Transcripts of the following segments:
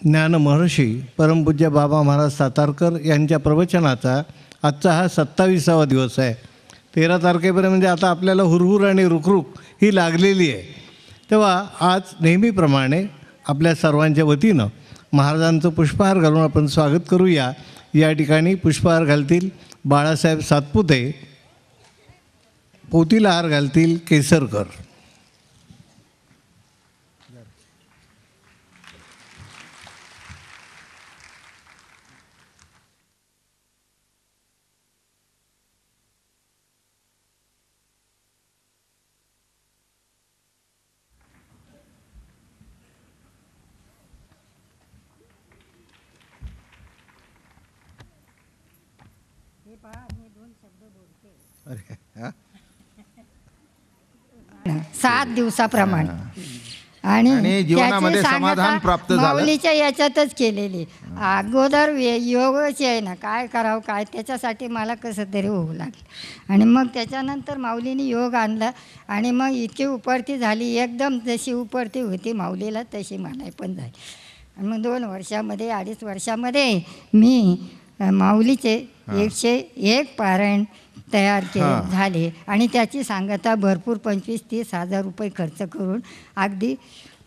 ज्ञानमहर्षी परमपूज्य बाबा महाराज सातारकर यांच्या प्रवचनाचा आजचा हा 27वा दिवस आहे. 13 तारखेपर्यंत म्हणजे आता आपल्याला हुरहुर आणि रुखरुख ही लागलेली आहे. तेव्हा आज नेहमीप्रमाणे आपल्या सर्वांच्या वतीनं महाराजांचं पुष्पहार घालून आपण स्वागत करूया. या ठिकाणी पुष्पहार घालतील बाळासाहेब सातपुते, पोतीला हार घालतील केसरकर. अरे हां 7 दिवसाप्रमाणे आणि जीवनामध्ये समाधान प्राप्त झालं. माऊलीच्या याच्यातच केलेली. अगोदर योगच आहे ना, काय करावं काय त्याच्यासाठी मला कसं तरी होऊ लागलं. आणि मग त्याच्यानंतर माऊलीने योग आणला आणि मग इतकी उपरती झाली, एकदम जशी उपरती होती माऊलीला तशी मला पण झाली. आणि मग 2 वर्षामध्ये 2.5 वर्षामध्ये मी माऊलीचे 101 पारायण तयार झाले आणि त्याची सांगता भरपूर 25-30 हजार रुपये खर्च करून अगदी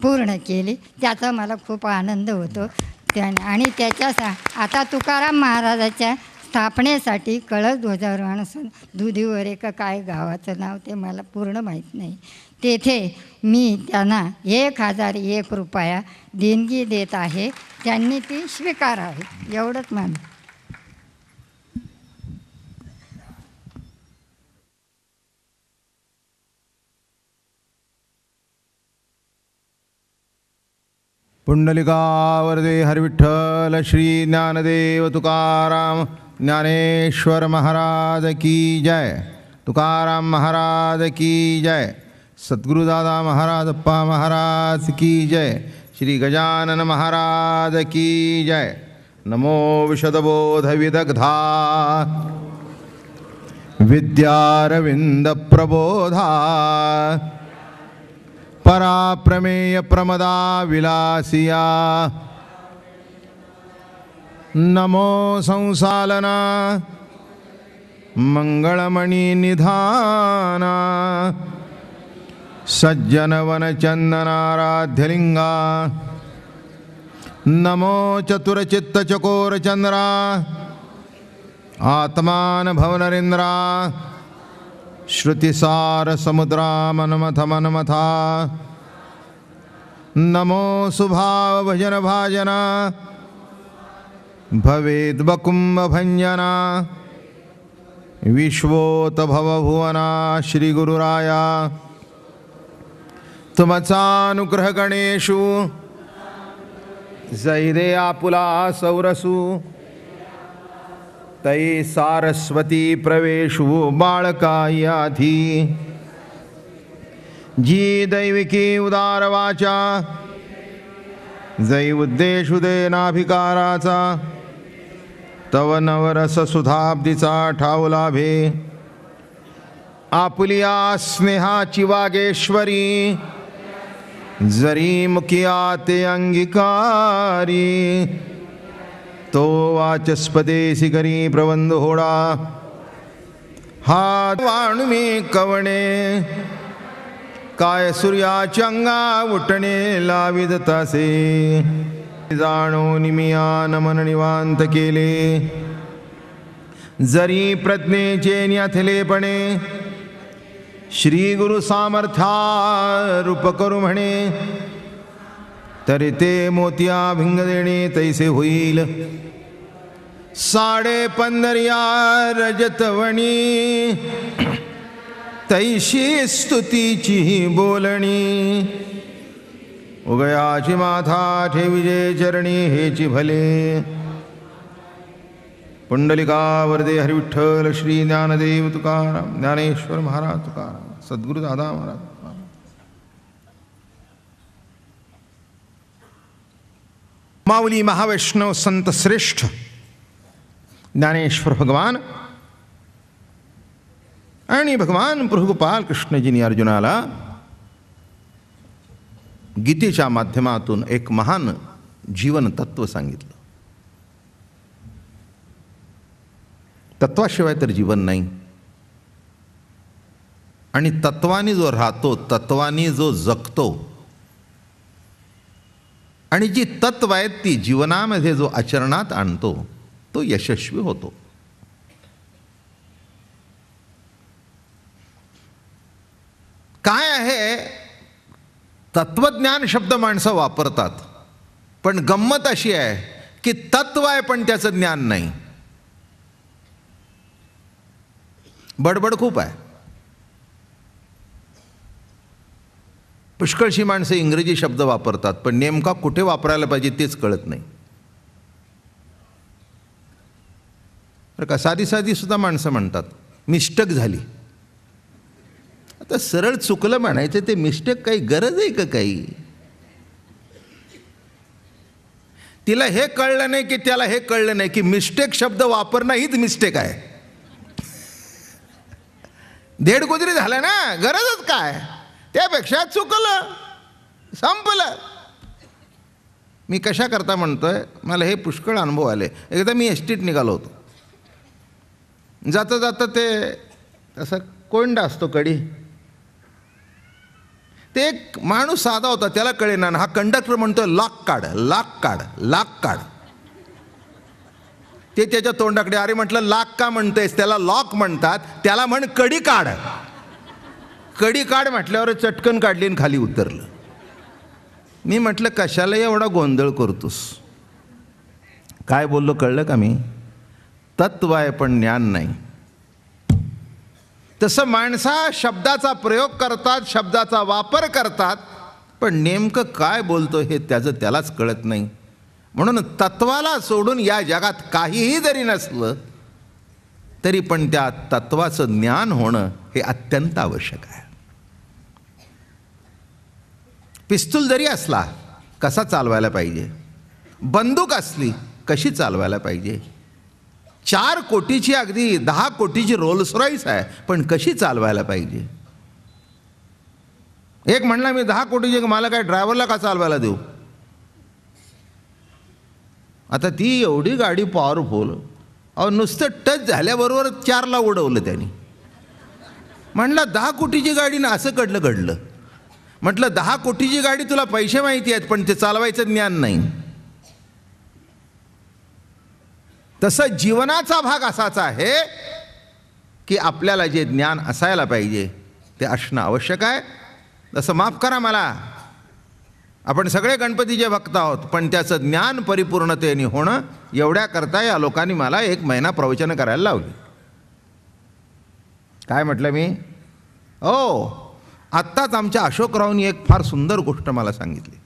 पूर्ण केली. त्याचा मला खूप आनंद होतो. आणि त्याच्या आता तुकाराम महाराजाच्या स्थापनेसाठी कळस ध्वजारोहण दुधीवर एका काय गावाचं नाव ते मला पूर्ण माहीत नाही, तेथे मी त्यांना 1001 रुपया देणगी देत आहे. त्यांनी ती स्वीकारावी एवढंच मान. पुंडलिकावरदे हरिविठ्ठल श्री ज्ञानदेव तुकाराम ज्ञानेश्वर महाराज की जय. तुकाराम महाराज की जय. सद्गुरुदादा महाराज अप्पा महाराज की जय. श्री गजानन महाराज की जय. नमो विशदबोध विदग्धा विद्यारविंद प्रबोधा पराप्रमेय प्रमदा विलासिया. नमो संसालना मंगलमणि निधाना सज्जन वनचंदनाराध्यलिंगा. नमो चतुरचित्त चकोर चंद्रा आत्मान भवनरेंद्रा. श्रुतिसार समुद्रा मनमथ मनमथा. नमो सुभाव भजन भाजना भवेद बकुंभ भंजना. विश्वोत भवभुवना श्री गुरुराया. तुमचानुग्रह गणेशु जैदे आपुला सौरसु. तै सारस्वती प्रवेशु बाळकायाधी. जी दैविकी उदार वाचा जै उद्देशु दे नाभिकाराचा. तव नवरस सुधाब्दीचा ठाव लाभे. आपुलिया स्नेहाची वागेश्वरी जरी मुखिया ते अंगीकारी. तो वाचस्पदेसी करी प्रबंध होडा. हात वाणुमी कवणे काय सूर्याच्या अंगा उठणे लाविद तासे. जाणो निमिया नमन निवांत केले. जरी प्रज्ञेचे न्याथलेपणे श्री गुरु सामर्थ्या रूप करू म्हणे. तरी ते मोतिया भिंग देणे तैसे होईल. 15.5 रजतवणी तैशी स्तुतीची बोलणी. उगयाची माथा ठेविजे चरणी हेची भले. पुंडलिकावरदे हरिविठ्ठल श्री ज्ञानदेव तुकाराम ज्ञानेश्वर महाराज तुकाराम सद्गुरु दादा महाराज. माऊली महावैष्णव संत श्रेष्ठ ज्ञानेश्वर भगवान आणि भगवान प्रभुगोपाल कृष्णजींनी अर्जुनाला गीतेच्या माध्यमातून एक महान जीवन तत्व सांगितलं. तत्वाशिवाय तर जीवन नाही. आणि तत्वाने जो राहतो, तत्वाने जो जगतो आणि जी तत्व आहेत ती जीवनामध्ये जो आचरणात आणतो तो यशस्वी होतो. काय आहे, तत्वज्ञान शब्द माणसं वापरतात, पण गंमत अशी आहे की तत्व आहे पण त्याचं ज्ञान नाही. बडबड खूप आहे. पुष्कळशी माणसं इंग्रजी शब्द वापरतात, पण नेमका कुठे वापरायला पाहिजे तेच कळत नाही. बरं का, साधी साधी सुद्धा माणसं म्हणतात मिस्टेक झाली. आता सरळ चुकलं म्हणायचं, ते मिस्टेक काही गरज आहे का काही? तिला हे कळलं नाही की त्याला हे कळलं नाही की मिस्टेक शब्द वापरणं हीच मिस्टेक आहे. धेडगुजरी झालं ना, गरजच काय, त्यापेक्षा चुकलं, संपलं. मी कशा करता म्हणतोय, मला हे पुष्कळ अनुभव आले. एकदा मी एसटीत निघालो होतो. जाता जाता ते असं कोंडा असतो कडी, ते एक माणूस साधा होता, त्याला कळेना. हा कंडक्टर म्हणतोय लॉक काढ, लॉक काढ, लॉक काढ. ते त्याच्या तोंडाकडे, अरे म्हटलं लॉक का म्हणतोयस, त्याला लॉक म्हणतात, त्याला म्हण कडी काढ. कडी काढ म्हटल्यावर चटकन काढली आणि खाली उतरलं. मी म्हटलं कशाला एवढा गोंधळ करतोस? काय बोललो कळलं का मी? तत्व आहे पण ज्ञान नाही. तसं माणसा शब्दाचा प्रयोग करतात, शब्दाचा वापर करतात, पण नेमकं काय बोलतो हे त्याचं त्यालाच कळत नाही. म्हणून तत्वाला सोडून या जगात काहीही जरी नसलं तरी पण त्या तत्वाचं ज्ञान होणं हे अत्यंत आवश्यक आहे. पिस्तूल जरी असला कसा चालवायला पाहिजे, बंदूक असली कशी चालवायला पाहिजे, 4 कोटीची अगदी 10 कोटीची रोल्स रॉईस आहे पण कशी चालवायला पाहिजे. एक म्हणला मी 10 कोटीची, मला काय ड्रायव्हरला का चालवायला देऊ? आता ती एवढी गाडी पॉवरफुल, अहो नुसतं टच झाल्याबरोबर 4ला उडवलं त्यांनी. म्हणलं 10 कोटीची गाडी ना, असं घडलं. म्हटलं 10 कोटीची गाडी तुला पैसे माहिती आहेत पण ते चालवायचं ज्ञान नाही. तसं जीवनाचा भाग असाच आहे की आपल्याला जे ज्ञान असायला पाहिजे ते असणं आवश्यक आहे. तसं माफ करा मला, आपण सगळे गणपतीचे भक्त आहोत, पण त्याचं ज्ञान परिपूर्णतेने होणं एवढ्याकरता या लोकांनी मला 1 महिना प्रवचन करायला लावली. काय म्हटलं मी? हो, आत्ताच आमच्या अशोकरावनी एक फार सुंदर गोष्ट मला सांगितली.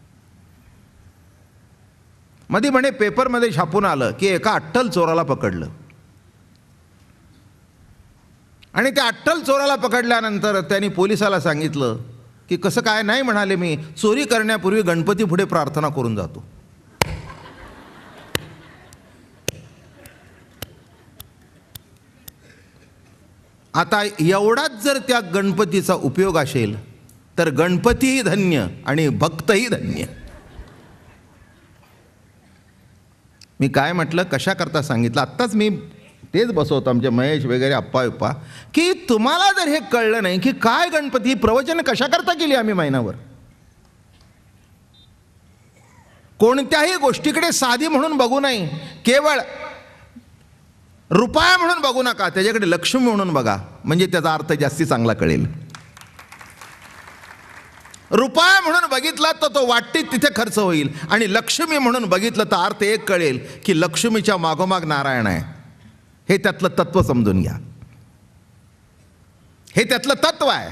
मध्ये म्हणे पेपरमध्ये छापून आलं की एका अट्टल चोराला पकडलं, आणि त्या अट्टल चोराला पकडल्यानंतर त्यांनी पोलिसाला सांगितलं की कसं काय? नाही म्हणाले, मी चोरी करण्यापूर्वी गणपती पुढे प्रार्थना करून जातो. आता एवढाच जर त्या गणपतीचा उपयोग असेल तर गणपतीही धन्य आणि भक्तही धन्य. मी काय म्हटलं, कशा करता सांगितलं, आत्ताच मी तेच बसवतो आमचे महेश वगैरे अप्पा की तुम्हाला जर हे कळलं नाही की काय गणपती, प्रवचन कशा करता केली आम्ही महिनाभर, कोणत्याही गोष्टीकडे साधी म्हणून बघू नाही, केवळ रुपया म्हणून बघू नका, त्याच्याकडे लक्ष्मी म्हणून बघा, म्हणजे त्याचा अर्थ जास्ती चांगला कळेल. रुपया म्हणून बघितला तर तो वाटीत तिथे खर्च होईल, आणि लक्ष्मी म्हणून बघितलं तर अर्थ एक कळेल की लक्ष्मीच्या मागोमाग नारायण आहे. हे त्यातलं तत्व समजून घ्या. हे त्यातलं तत्व आहे.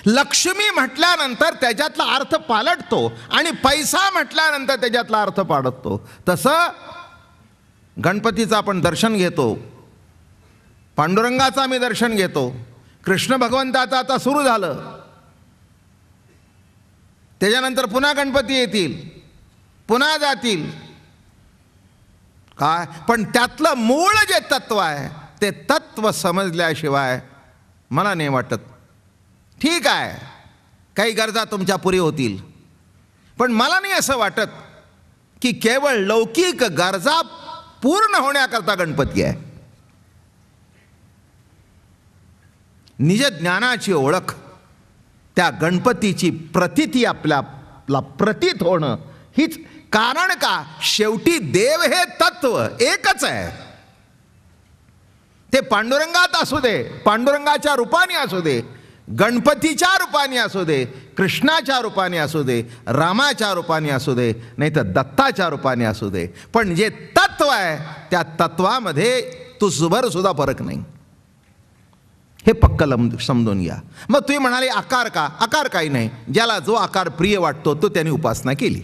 लक्ष्मी म्हटल्यानंतर त्याच्यातला अर्थ पालटतो आणि पैसा म्हटल्यानंतर त्याच्यातला अर्थ पालटतो. तसं गणपतीचं आपण दर्शन घेतो, पांडुरंगाचं आम्ही दर्शन घेतो, कृष्ण भगवंताचं आता सुरू झालं, त्याच्यानंतर पुन्हा गणपती येतील, पुन्हा जातील. काय? पण त्यातलं मूळ जे तत्व आहे ते तत्व समजल्याशिवाय मला नाही वाटत. ठीक आहे, काही गरजा तुमच्या पुरी होतील, पण मला नाही असं वाटत की केवळ लौकिक गरजा पूर्ण होण्याकरता गणपती आहे. निज ज्ञानाची ओळख, त्या गणपतीची प्रतीती आपल्याला प्रतीत होणं हीच. कारण का, शेवटी देव हे तत्व एकच आहे. ते पांडुरंगात असू दे, पांडुरंगाच्या रूपाने असू दे, गणपतीच्या रूपाने असू दे, कृष्णाच्या रूपाने असू दे, रामाच्या रूपाने असू दे, नाही तर दत्ताच्या रूपाने असू दे, पण जे तत्व आहे त्या तत्वामध्ये तुसभर सुद्धा फरक नाही. हे पक्क समजून घ्या. मग तुम्ही म्हणाले आकार का? आकार काही नाही. ज्याला जो आकार प्रिय वाटतो तो त्याने उपासना केली.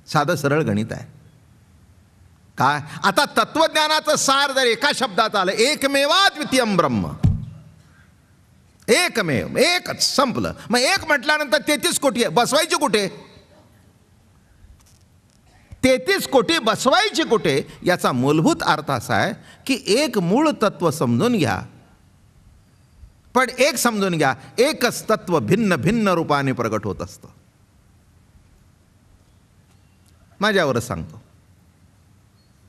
साधं सरळ गणित आहे. काय आता तत्वज्ञानाचं सार जर एका शब्दात आलं, एकमेवाद्वितीयम ब्रह्म, एकमेव, एकच, संपलं. मग एक म्हटल्यानंतर 33 कोटी आहे, बसवायची कुठे? 33 कोटी बसवायची कुठे? याचा मूलभूत अर्थ असा आहे की एक मूळ तत्व समजून घ्या. पण एक समजून घ्या, एकच तत्व भिन्न भिन्न रूपाने प्रगट होत असतं. माझ्यावरच सांगतो.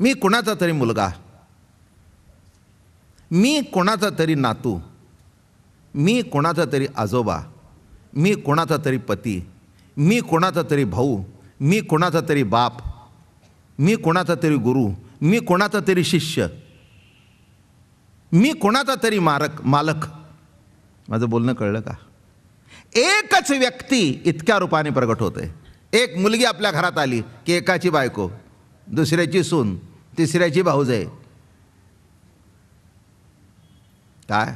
मी कोणाचा तरी मुलगा, मी कोणाचा तरी नातू, मी कोणाचा तरी आजोबा, मी कोणाचा तरी पती, मी कोणाचा तरी भाऊ, मी कोणाचा तरी बाप, मी कोणाचा तरी गुरु, मी कोणाचा तरी शिष्य, मी कोणाचा तरी मालक. माझं बोलणं कळलं का? एकच व्यक्ती इतक्या रूपाने प्रगट होते. एक मुलगी आपल्या घरात आली की एकाची बायको, दुसऱ्याची सून, तिसऱ्याची भाऊजाई. काय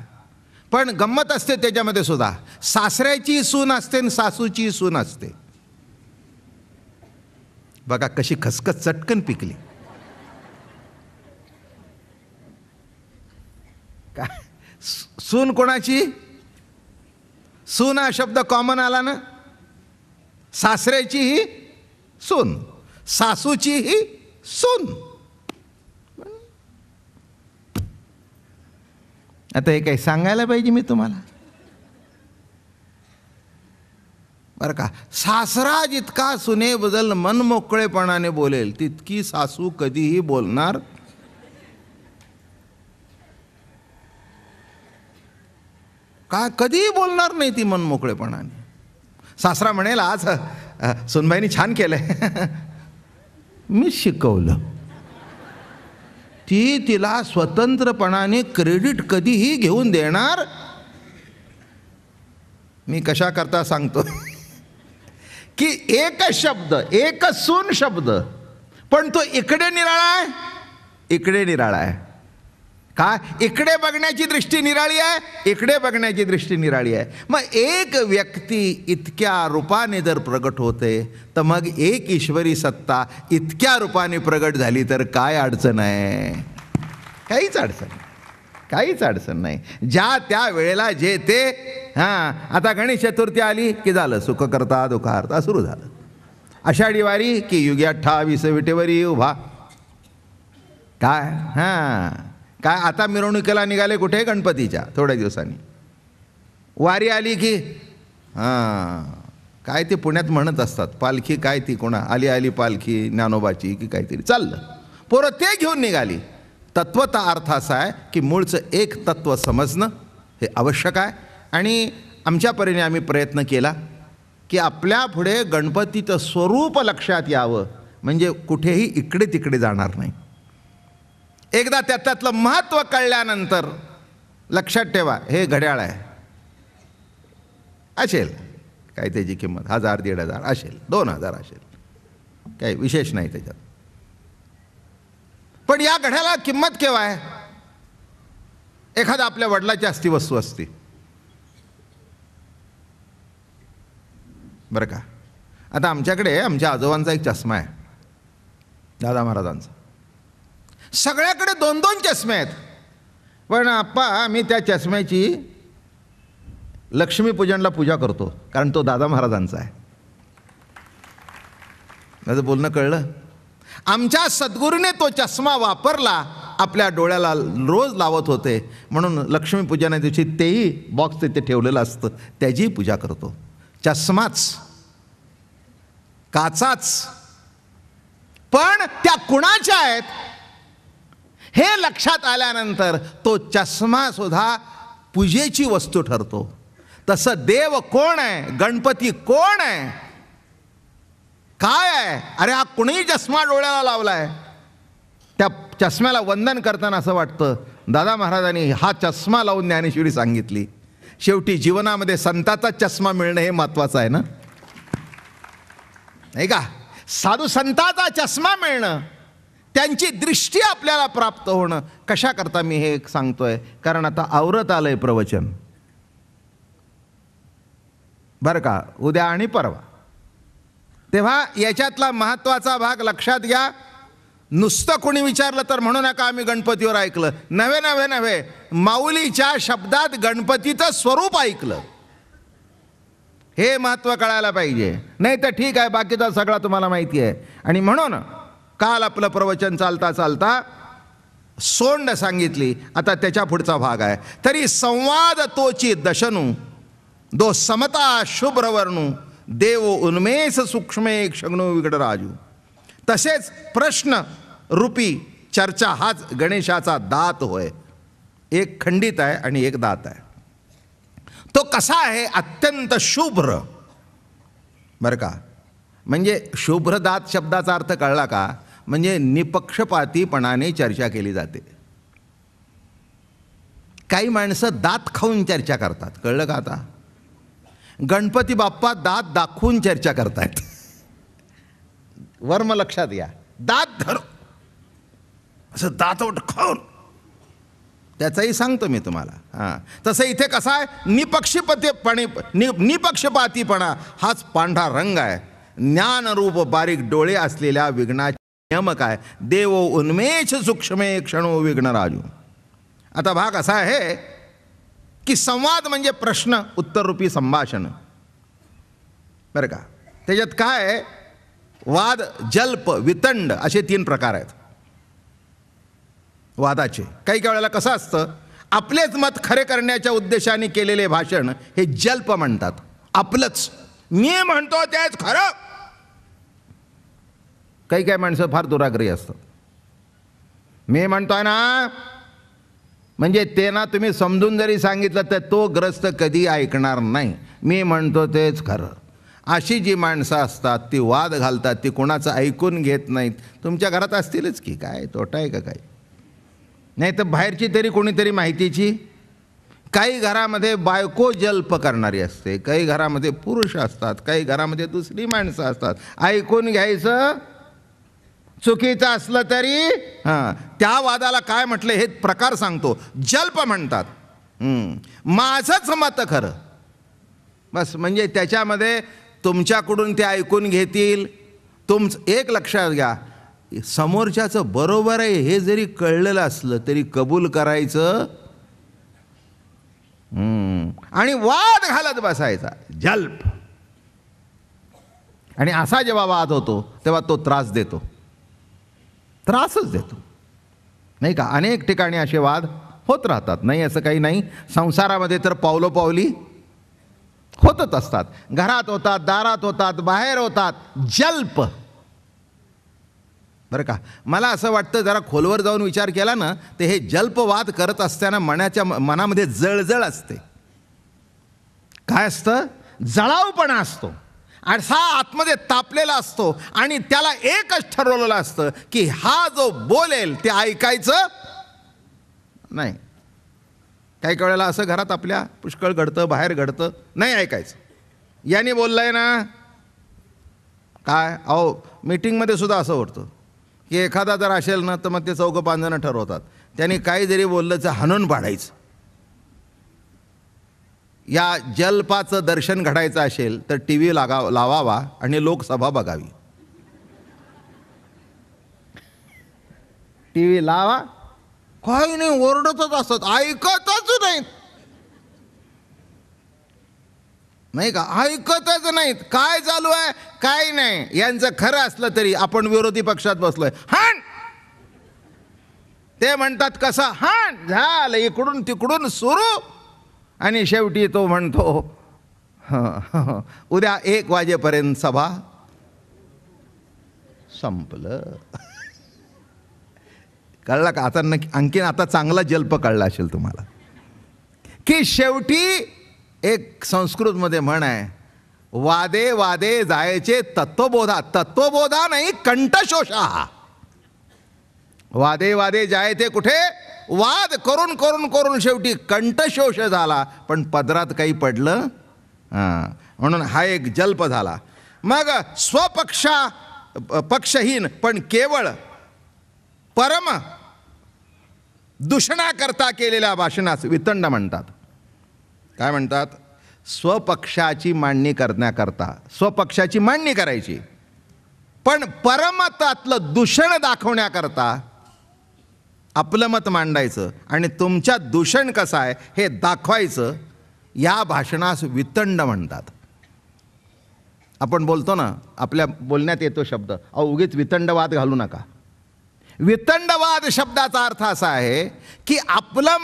पण गंमत असते त्याच्यामध्ये सुद्धा. सासऱ्याची सून असते आणि सासूची सून असते. बघा कशी खसखस चटकन पिकली. काय सून कोणाची? सून हा शब्द कॉमन आला ना. सासऱ्याची ही सून, सासूची ही सून. आता हे काही सांगायला पाहिजे मी तुम्हाला? बरं का, सासरा जितका सुनेबद्दल मनमोकळेपणाने बोलेल तितकी सासू कधीही बोलणार का? कधीही बोलणार नाही ती मनमोकळेपणाने. सासरा म्हणेल आज सुनबाईनी छान केलंय, मी शिकवलं. ती तिला स्वतंत्रपणाने क्रेडिट कधीही घेऊन देणार. मी कशा करता सांगतो की एकच शब्द, एकच सून शब्द, पण तो इकडे निराळा आहे, इकडे निराळा आहे. काय? इकडे बघण्याची दृष्टी निराळी आहे, इकडे बघण्याची दृष्टी निराळी आहे. मग एक व्यक्ती इतक्या रूपाने जर प्रगट होते तर मग एक ईश्वरी सत्ता इतक्या रूपाने प्रगट झाली तर काय अडचण आहे? काहीच अडचण, काहीच अडचण नाही. ज्या त्या वेळेला जे ते. आता गणेश चतुर्थी आली की झालं, सुख करता दुःखार्ता सुरू झालं. आषाढी वारी की युगी 28 विटेवरी उभा. काय काय आता मिरवणुकीला निघाले कुठे? गणपतीच्या थोड्या दिवसांनी. वारी आली की काय ते पुण्यात म्हणत असतात, पालखी काय ती कोणा आली आली पालखी ज्ञानोबाची की काहीतरी चाललं. पोरं ते घेऊन निघाली. तत्वता अर्थ असा आहे की मूळचं एक तत्व समजणं हे आवश्यक आहे. आणि आमच्या परीने आम्ही प्रयत्न केला की आपल्या पुढे गणपतीचं स्वरूप लक्षात यावं, म्हणजे कुठेही इकडे तिकडे जाणार नाही. एकदा त्यातलं महत्त्व कळल्यानंतर लक्षात ठेवा, हे घड्याळ आहे, असेल काय त्याची किंमत 1000 1500 असेल, 2000 असेल, काही विशेष नाही त्याच्यात. पण या घड्याला किंमत केव्हा आहे? एखादा आपल्या वडिलाची असती वस्तू असती, बरं का. आता आमच्याकडे आमच्या आजोबांचा एक चष्मा आहे, दादा महाराजांचा. सगळ्याकडे 2-2 चष्मे आहेत. पण आप्पा आम्ही त्या चष्म्याची लक्ष्मीपूजनला पूजा करतो, कारण तो दादा महाराजांचा आहे. माझं बोलणं कळलं? आमच्या सद्गुरूने तो चष्मा वापरला, आपल्या डोळ्याला रोज लावत होते, म्हणून लक्ष्मीपूजना दिवशी तेही बॉक्स तिथे ठेवलेलं असतं, त्याचीही पूजा करतो. चष्माच, काचाच पण त्या कुणाच्या आहेत हे लक्षात आल्यानंतर तो चष्मा सुद्धा पूजेची वस्तू ठरतो. तसं देव कोण आहे, गणपती कोण आहे, काय आहे? अरे हा कुणीही चष्मा डोळ्याला लावलाय, त्या चष्म्याला वंदन करताना असं वाटतं दादा महाराजांनी हा चष्मा लावून ज्ञानेश्वरी सांगितली. शेवटी जीवनामध्ये संताचा चष्मा मिळणं हे महत्वाचं आहे ना, नाही का? साधू संताचा चष्मा मिळणं, त्यांची दृष्टी आपल्याला प्राप्त होणं. कशा करता मी हे सांगतोय, कारण आता आवरत आलंय प्रवचन बरं का, उद्या आणि परवा. तेव्हा याच्यातला महत्त्वाचा भाग लक्षात घ्या. नुसतं कोणी विचारलं तर म्हणू नका आम्ही गणपतीवर ऐकलं. नव्हे नव्हे नव्हे, माऊलीच्या शब्दात गणपतीचं स्वरूप ऐकलं, हे महत्त्व कळायला पाहिजे. नाही तर ठीक आहे, बाकीचा सगळा तुम्हाला माहिती आहे. आणि म्हणून काल आपलं प्रवचन चालता चालता सोंड सांगितली, आता त्याच्या पुढचा भाग आहे. तरी संवाद तोची दशनू दो समता शुभ्रवर्णू देव उन्मेष सूक्ष्मे क्षग्नो विगडराजू. तसेच प्रश्न रूपी चर्चा हाच गणेशाचा दात होय. एक खंडित आहे आणि एक दात आहे. तो कसा आहे? अत्यंत शुभ्र. बरं का, म्हणजे शुभ्र दात शब्दाचा अर्थ कळला का? म्हणजे निपक्षपातीपणाने चर्चा केली जाते. काही माणसं दात खाऊन चर्चा करतात, कळलं का? आता गणपती बाप्पा दात दाखवून चर्चा करतायत. वर्म लक्षात घ्या, दात धर असं दातोट खाऊन, त्याचाही सांगतो मी तुम्हाला. हां, तसं इथे कसं आहे? निपक्षपातीपणा हाच पांढरा रंग आहे. ज्ञानरूप बारीक डोळे असलेल्या विघ्नाचे नियमक आहे. देव उन्मेष सूक्ष्मे क्षणो विघ्नराजू. आता भाग असा आहे की संवाद म्हणजे प्रश्न उत्तररूपी संभाषण. बरं का, त्याच्यात काय आहे? वाद, जल्प, वितंड असे 3 प्रकार आहेत वादाचे. काही काही वेळेला कसं असतं, आपलेच मत खरे करण्याच्या उद्देशाने केलेले भाषण हे जल्प म्हणतात. आपलंच, मी म्हणतो तेच खरं. काही काही माणसं फार दुराग्रही असतात. मी म्हणतोय ना, म्हणजे ते ना तुम्ही समजून जरी सांगितलं तर तो ग्रस्त कधी ऐकणार नाही. मी म्हणतो तेच खरं. अशी जी माणसं असतात ती वाद घालतात, ती कोणाचं ऐकून घेत नाहीत. तुमच्या घरात असतीलच की, काय तोटा आहे का काही? नाही तर बाहेरची तरी कोणीतरी माहितीची. काही घरामध्ये बायको जल्प करणारी असते, काही घरामध्ये पुरुष असतात, काही घरामध्ये दुसरी माणसं असतात. ऐकून घ्यायचं, चुकीचं असलं तरी हां, त्या वादाला काय म्हटलं हे प्रकार सांगतो. जल्प म्हणतात. माझंच मत खरं, बस. म्हणजे त्याच्यामध्ये तुमच्याकडून ते ऐकून घेतील. एक लक्षात घ्या, समोरच्याचं बरोबर आहे हे जरी कळलेलं असलं तरी कबूल करायचं आणि वाद घालत बसायचा, जल्प. आणि असा जेव्हा वाद होतो तेव्हा तो त्रास देतो, त्रासच देतो, नाही का? अनेक ठिकाणी असे वाद होत राहतात, नाही असं काही नाही. संसारामध्ये तर पावलोपावली होतच असतात. घरात होतात, दारात होतात, बाहेर होतात. जल्प. बरं का, मला असं वाटतं जरा खोलवर जाऊन विचार केला ना तर हे जल्पवाद करत असताना मनामध्ये जळजळ असते. काय असतं? जळाऊपणा असतो, असा आतमध्ये तापलेला असतो. आणि त्याला एकच ठरवलेलं असतं की हा जो बोलेल ते ऐकायचं नाही. काही वेळेला असं घरात आपल्या पुष्कळ घडतं, बाहेर घडतं, नाही ऐकायचं. याने बोललंय ना काय, अहो मीटिंगमध्ये सुद्धा असं होतं की एखादा जर असेल ना तर मग ते 4-5 जण ठरवतात, त्याने काही जरी बोललं तर हाणून पाडायचं. या जल्पाचं दर्शन घडायचं असेल तर TV लावावा आणि लोकसभा बघावी. TV लावा, काही नाही, ओरडतच असतात, ऐकतच नाहीत, नाही का? ऐकतच नाहीत. काय चालू आहे काय नाही. यांचं खरं असलं तरी आपण विरोधी पक्षात बसलोय, हाण. ते म्हणतात कसं, हाण. झालं, इकडून तिकडून सुरू. आणि शेवटी तो म्हणतो उद्या 1 वाजेपर्यंत सभा संपलं. कळलं का आता? आणखीन आता चांगला जल्प कळला असेल तुम्हाला की शेवटी एक संस्कृतमध्ये म्हण आहे, वादे वादे जायचे तत्वबोधा. तत्वबोधा नाही, कंठशोषा. वादे वादे जायचे कुठे? वाद करून करून करून शेवटी कंठशोष झाला, पण पदरात काही पडलं. म्हणून हा एक जल्प झाला. मग पक्षहीन पण केवळ परम दूषणाकरता केलेल्या भाषणास वितंड म्हणतात. काय म्हणतात? स्वपक्षाची मांडणी करण्याकरता स्वपक्षाची मांडणी करायची, पण परमतातलं दूषण दाखवण्याकरता आपलं मत मांडायचं आणि तुमच्यात दूषण कसं आहे हे दाखवायचं. या भाषणास वितंड म्हणतात. आपण बोलतो ना, आपल्या बोलण्यात येतो शब्द, उगीच वितंडवाद घालू नका. वितंडवाद शब्दाचा अर्थ असा आहे की आपलं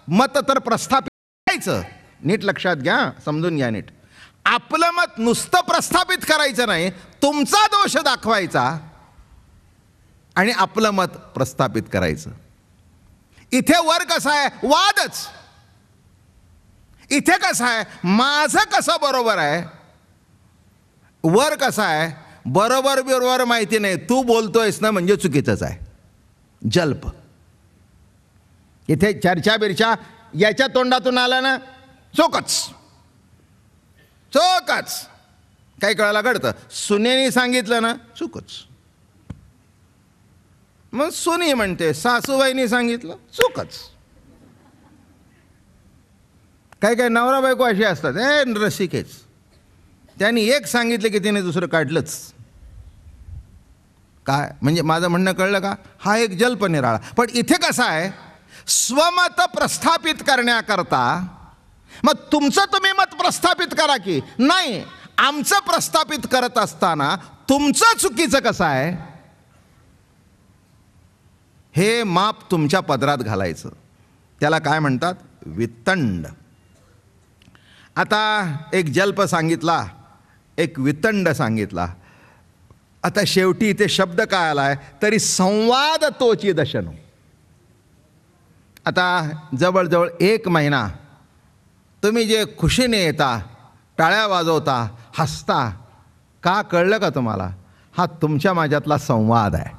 मत तर प्रस्थापित करायचं. नीट लक्षात घ्या, समजून घ्या नीट. आपलं मत नुसतं प्रस्थापित करायचं नाही, तुमचा दोष दाखवायचा आणि आपलं मत प्रस्थापित करायचं. इथे वर कसं आहे? वादच. इथे कसं आहे? माझं कसं बरोबर आहे. वर कसं आहे? बरोबर बरोबर माहिती नाही, तू बोलतोयस ना म्हणजे चुकीचंच आहे. जल्प. इथे चर्चा बिरच्या याच्या तोंडातून आला ना, चोकच चोकच. काही कळायला घडतं. सुनेनी सांगितलं ना, चुकच. मग सुनी म्हणते, सासूबाईनी सांगितलं, चुकच. काही काही नवरा बायको अशी असतात, रसिकेच. त्यांनी एक सांगितलं की तिने दुसरं काढलंच. काय म्हणजे माझं म्हणणं कळलं का? हा एक जल्प निराळा. पण इथे कसं आहे? स्वमत प्रस्थापित करण्याकरता. मग तुमचं तुम्ही मत प्रस्थापित करा की नाही. आमचं प्रस्थापित करत असताना तुमचं चुकीचं कसं आहे हे माप तुमच्या पदरात घालायचं. त्याला काय म्हणतात? वितंड. आता एक जल्प सांगितला, एक वितंड सांगितला. आता शेवटी इथे शब्द काय आलाय? तरी संवाद तोची दशनो. आता जवळजवळ 1 महिना तुम्ही जे खुशीने येता, टाळ्या वाजवता, हसता, का कळलं का तुम्हाला? हा तुमच्या माझ्यातला संवाद आहे.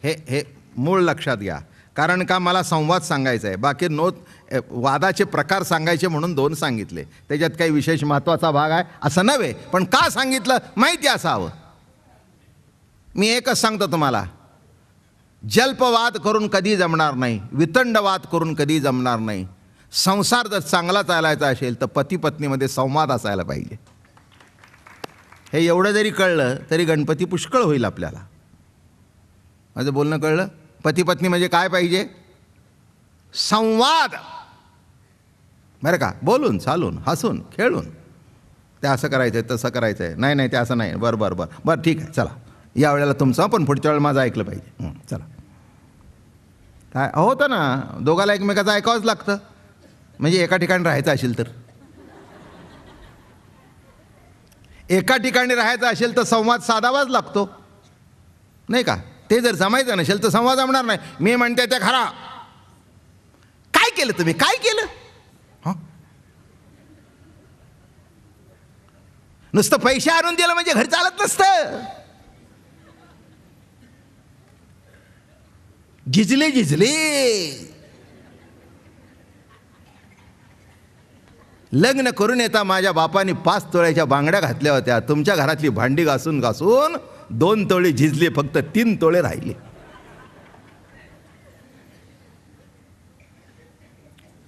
हे मूळ लक्षात घ्या. कारण का मला संवाद सांगायचा आहे. बाकी वादाचे प्रकार सांगायचे म्हणून 2 सांगितले. त्याच्यात काही विशेष महत्त्वाचा भाग आहे असं नव्हे, पण का सांगितलं माहिती असावं. मी एकच सांगतो तुम्हाला, जल्पवाद करून कधी जमणार नाही, वितंडवाद करून कधी जमणार नाही. संसार जर चांगला चालायचा असेल तर पती पत्नीमध्ये संवाद असायला पाहिजे. हे एवढं जरी कळलं तरी गणपती पुष्कळ होईल आपल्याला. माझं बोलणं कळलं? पती पत्नी म्हणजे काय पाहिजे? संवाद. बरं का? बोलून चालून हसून खेळून. ते असं करायचं आहे, तसं करायचं आहे, नाही नाही ते असं नाही, बरं बरं बरं बरं ठीक आहे, चला या वेळेला तुमचं पण पुढच्या वेळेला माझं ऐकलं पाहिजे. चला. काय होतं ना, दोघाला एकमेकाचं ऐकावंच लागतं. म्हणजे एका ठिकाणी राहायचं असेल तर, एका ठिकाणी राहायचं असेल तर संवाद साधावाच लागतो नाही का? ते जर जमायचं नसेल तर संवाद जमणार नाही. मी म्हणते ते खरा. काय केलं तुम्ही? काय केलं? नुसतं पैसे आणून दिलं म्हणजे घर चालत नसतं. झिजले झिजले. लग्न करून येता माझ्या बापाने 5 तोळ्याच्या बांगड्या घातल्या होत्या. तुमच्या घरातली भांडी घासून घासून 2 तोळे झिजले, फक्त 3 तोळे राहिले.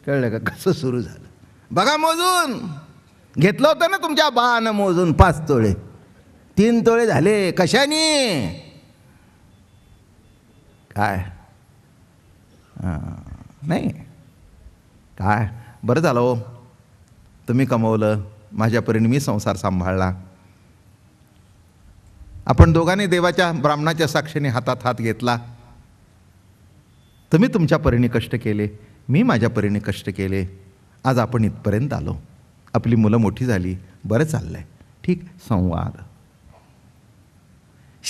कळलं का कसं सुरू झालं? बघा मोजून घेतलं होतं ना तुमच्या बानं मोजून 5 तोळे, 3 तोळे झाले. कशाने? काय नाही काय बरं झालं हो, तुम्ही कमवलं, माझ्या परीने मी संसार सांभाळला. आपण दोघांनी देवाच्या ब्राह्मणाच्या साक्षीने हातात हात घेतला. तुम्ही तुमच्या परीने कष्ट केले, मी माझ्या परीने कष्ट केले. आज आपण इथपर्यंत आलो. आपली मुलं मोठी झाली, बरं चाललंय. ठीक. संवाद.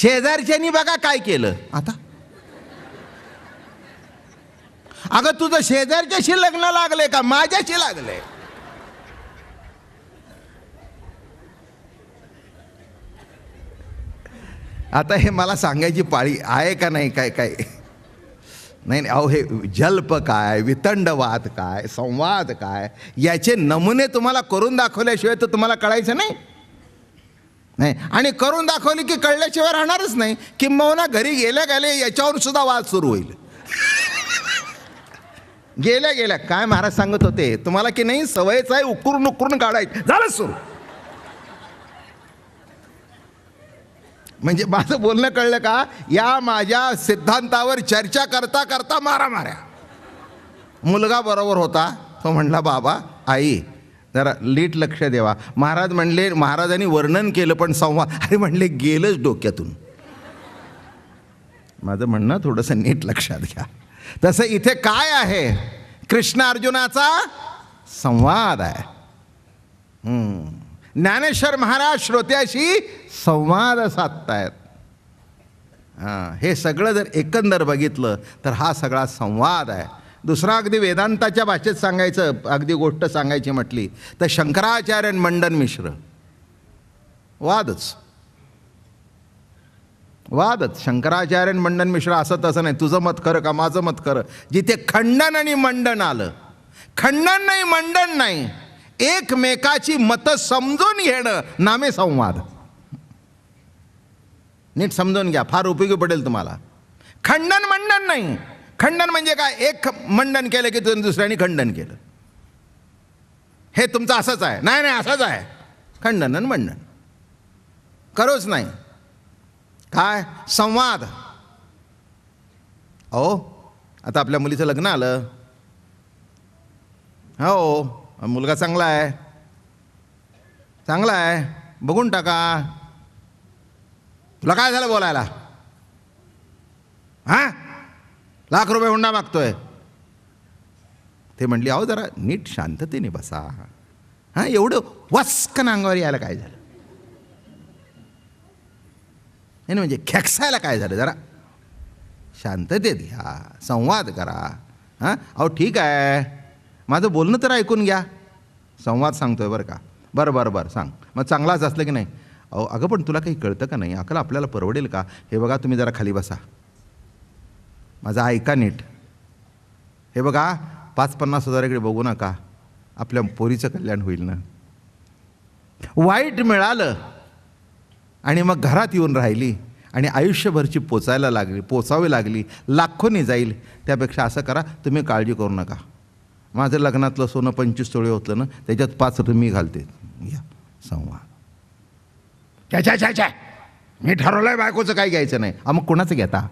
शेजारच्यानी बघा काय केलं आता. अगं तुझं शेजारच्याशी लग्न लागले का माझ्याशी लागले? आता हे मला सांगायची पाळी आहे का नाही? काय काय नाही नाही, अहो हे जल्प काय, वितंडवाद काय, संवाद काय, याचे नमुने तुम्हाला करून दाखवल्याशिवाय तर तुम्हाला कळायचं नाही. नाही, आणि करून दाखवली की कळल्याशिवाय राहणारच नाही. किंबहुना घरी गेल्या गेले याच्यावर सुद्धा वाद सुरू होईल. गेल्या गेल्या काय महाराज सांगत होते तुम्हाला की नाही, सवयच आहे उकरून उकरून काढायचं, झालं सुरू. म्हणजे माझं बोलणं कळलं का? या माझ्या सिद्धांतावर चर्चा करता करता मारामाऱ्या. मुलगा बरोबर होता, तो म्हणला बाबा आई जरा नीट लक्ष द्यावा. महाराज म्हणले, महाराजांनी वर्णन केलं पण संवाद, अरे म्हणले गेलंच डोक्यातून. माझं म्हणणं थोडंसं नीट लक्षात घ्या. तसं इथे काय आहे? कृष्ण अर्जुनाचा संवाद आहे. ज्ञानेश्वर महाराज श्रोत्याशी संवाद साधतायत. हे सगळं जर एकंदर बघितलं तर हा सगळा संवाद आहे. दुसरा अगदी वेदांताच्या भाषेत सांगायचं, अगदी गोष्ट सांगायची म्हटली तर शंकराचार्य आणि मंडन मिश्र वादच. शंकराचार्य आणि मंडन मिश्र असं तसं नाही, तुझं मत खरं का माझं मत खरं. जिथे खंडन आणि मंडन आलं, खंडन नाही मंडन नाही, एकमेकाची मतं समजून घेणं नामे संवाद. नीट समजून घ्या, फार उपयोगी पडेल तुम्हाला. खंडन मंडन नाही. खंडन म्हणजे काय? एक मंडन केलं की दुसऱ्याने खंडन केलं, हे तुमचं असंच आहे. नाही नाही असंच आहे. खंडन आणि मंडन करोच नाही. काय संवाद? हो आता आपल्या मुलीचं लग्न आलं, हो मुलगा चांगला आहे, चांगला आहे, बघून टाका. तुला काय झालं बोलायला? हां ₹1,00,000 हुंडा मागतोय. ते म्हणली अहो जरा नीट शांततेने बसा. हां एवढं वस्कन अंगावर यायला काय झालं? नाही म्हणजे खेकसायला काय झालं? जरा शांततेत घ्या, संवाद करा. हां अहो ठीक आहे, माझं बोलणं तर ऐकून घ्या. संवाद सांगतोय बरं का. बरं बरं बरं सांग. मग चांगलाच असलं की नाही? अहो अगं पण तुला काही कळतं का नाही? अकल आपल्याला परवडेल का? हे बघा तुम्ही जरा खाली बसा, माझं ऐका नीट. हे बघा 5-50 हजाराकडे बघू नका, आपल्या पोरीचं कल्याण होईल ना. वाईट मिळालं आणि मग घरात येऊन राहिली आणि आयुष्यभरची पोचावी लागली, लाखोनी जाईल. त्यापेक्षा असं करा, तुम्ही काळजी करू नका. माझं लग्नातलं सोनं 25 तोळे होतं ना, त्याच्यात 5 मी घालते. या संवाद. मी ठरवलंय बायकोचं काही घ्यायचं नाही. मग कोणाचं घेता?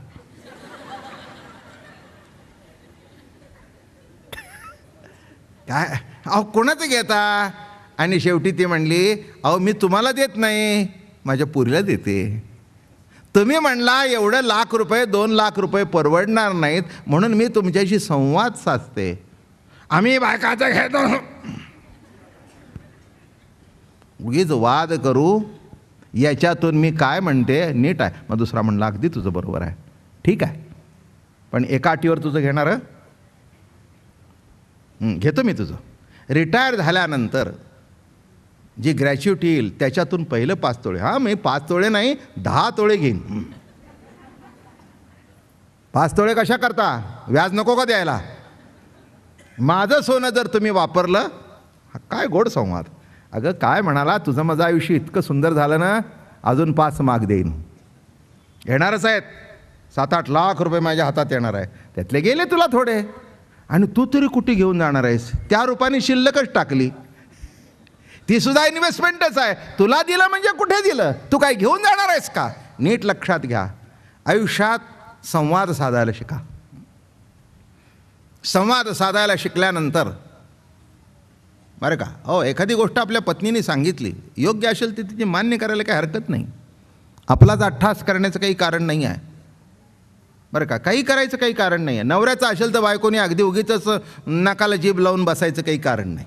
काय अहो कोणाचं घेता? आणि शेवटी ती म्हणली अहो मी तुम्हाला देत नाही, माझ्या पुरीला देते. तुम्ही म्हणला एवढं ₹1,00,000 ₹2,00,000 परवडणार नाहीत म्हणून मी तुमच्याशी संवाद साधते. आम्ही बायकाचं घेतो. उगीच वाद करू. याच्यातून मी काय म्हणते नीट आहे. मग दुसरा म्हणला अगदी तुझं बरोबर आहे, ठीक आहे, पण एका अटीवर तुझं घेणार. घेतो मी तुझं. रिटायर झाल्यानंतर जी ग्रॅच्युटी येईल त्याच्यातून पहिलं 5 तोळे. हां मी 5 तोळे नाही 10 तोळे घेईन. 5 तोळे कशा करता? व्याज नको का द्यायला? माझं सोनं जर तुम्ही वापरलं, काय गोड संवाद. अगं काय म्हणाला, तुझं माझं आयुष्य इतकं सुंदर झालं ना, अजून 5 माग देईन. येणारच आहेत. 7-8 लाख रुपये माझ्या हातात येणार आहे. त्यातले गेले तुला थोडे, आणि तू तरी कुठे घेऊन जाणार आहेस? त्या रूपाने शिल्लकच टाकली. ती सुद्धा इन्व्हेस्टमेंटच आहे. तुला दिलं म्हणजे कुठे दिलं? तू काय घेऊन जाणार आहेस का? नीट लक्षात घ्या. आयुष्यात संवाद साधायला शिका. संवाद साधायला शिकल्यानंतर बरं का, हो एखादी गोष्ट आपल्या पत्नीने सांगितली, योग्य असेल ती तिची मान्य करायला काही हरकत नाही. आपलाच अट्ठास करण्याचं काही कारण नाही आहे बरं का. काही करायचं काही कारण नाही आहे. नवऱ्याचं असेल तर बायकोने अगदी उगीचच नाकाला जीभ लावून बसायचं काही कारण नाही.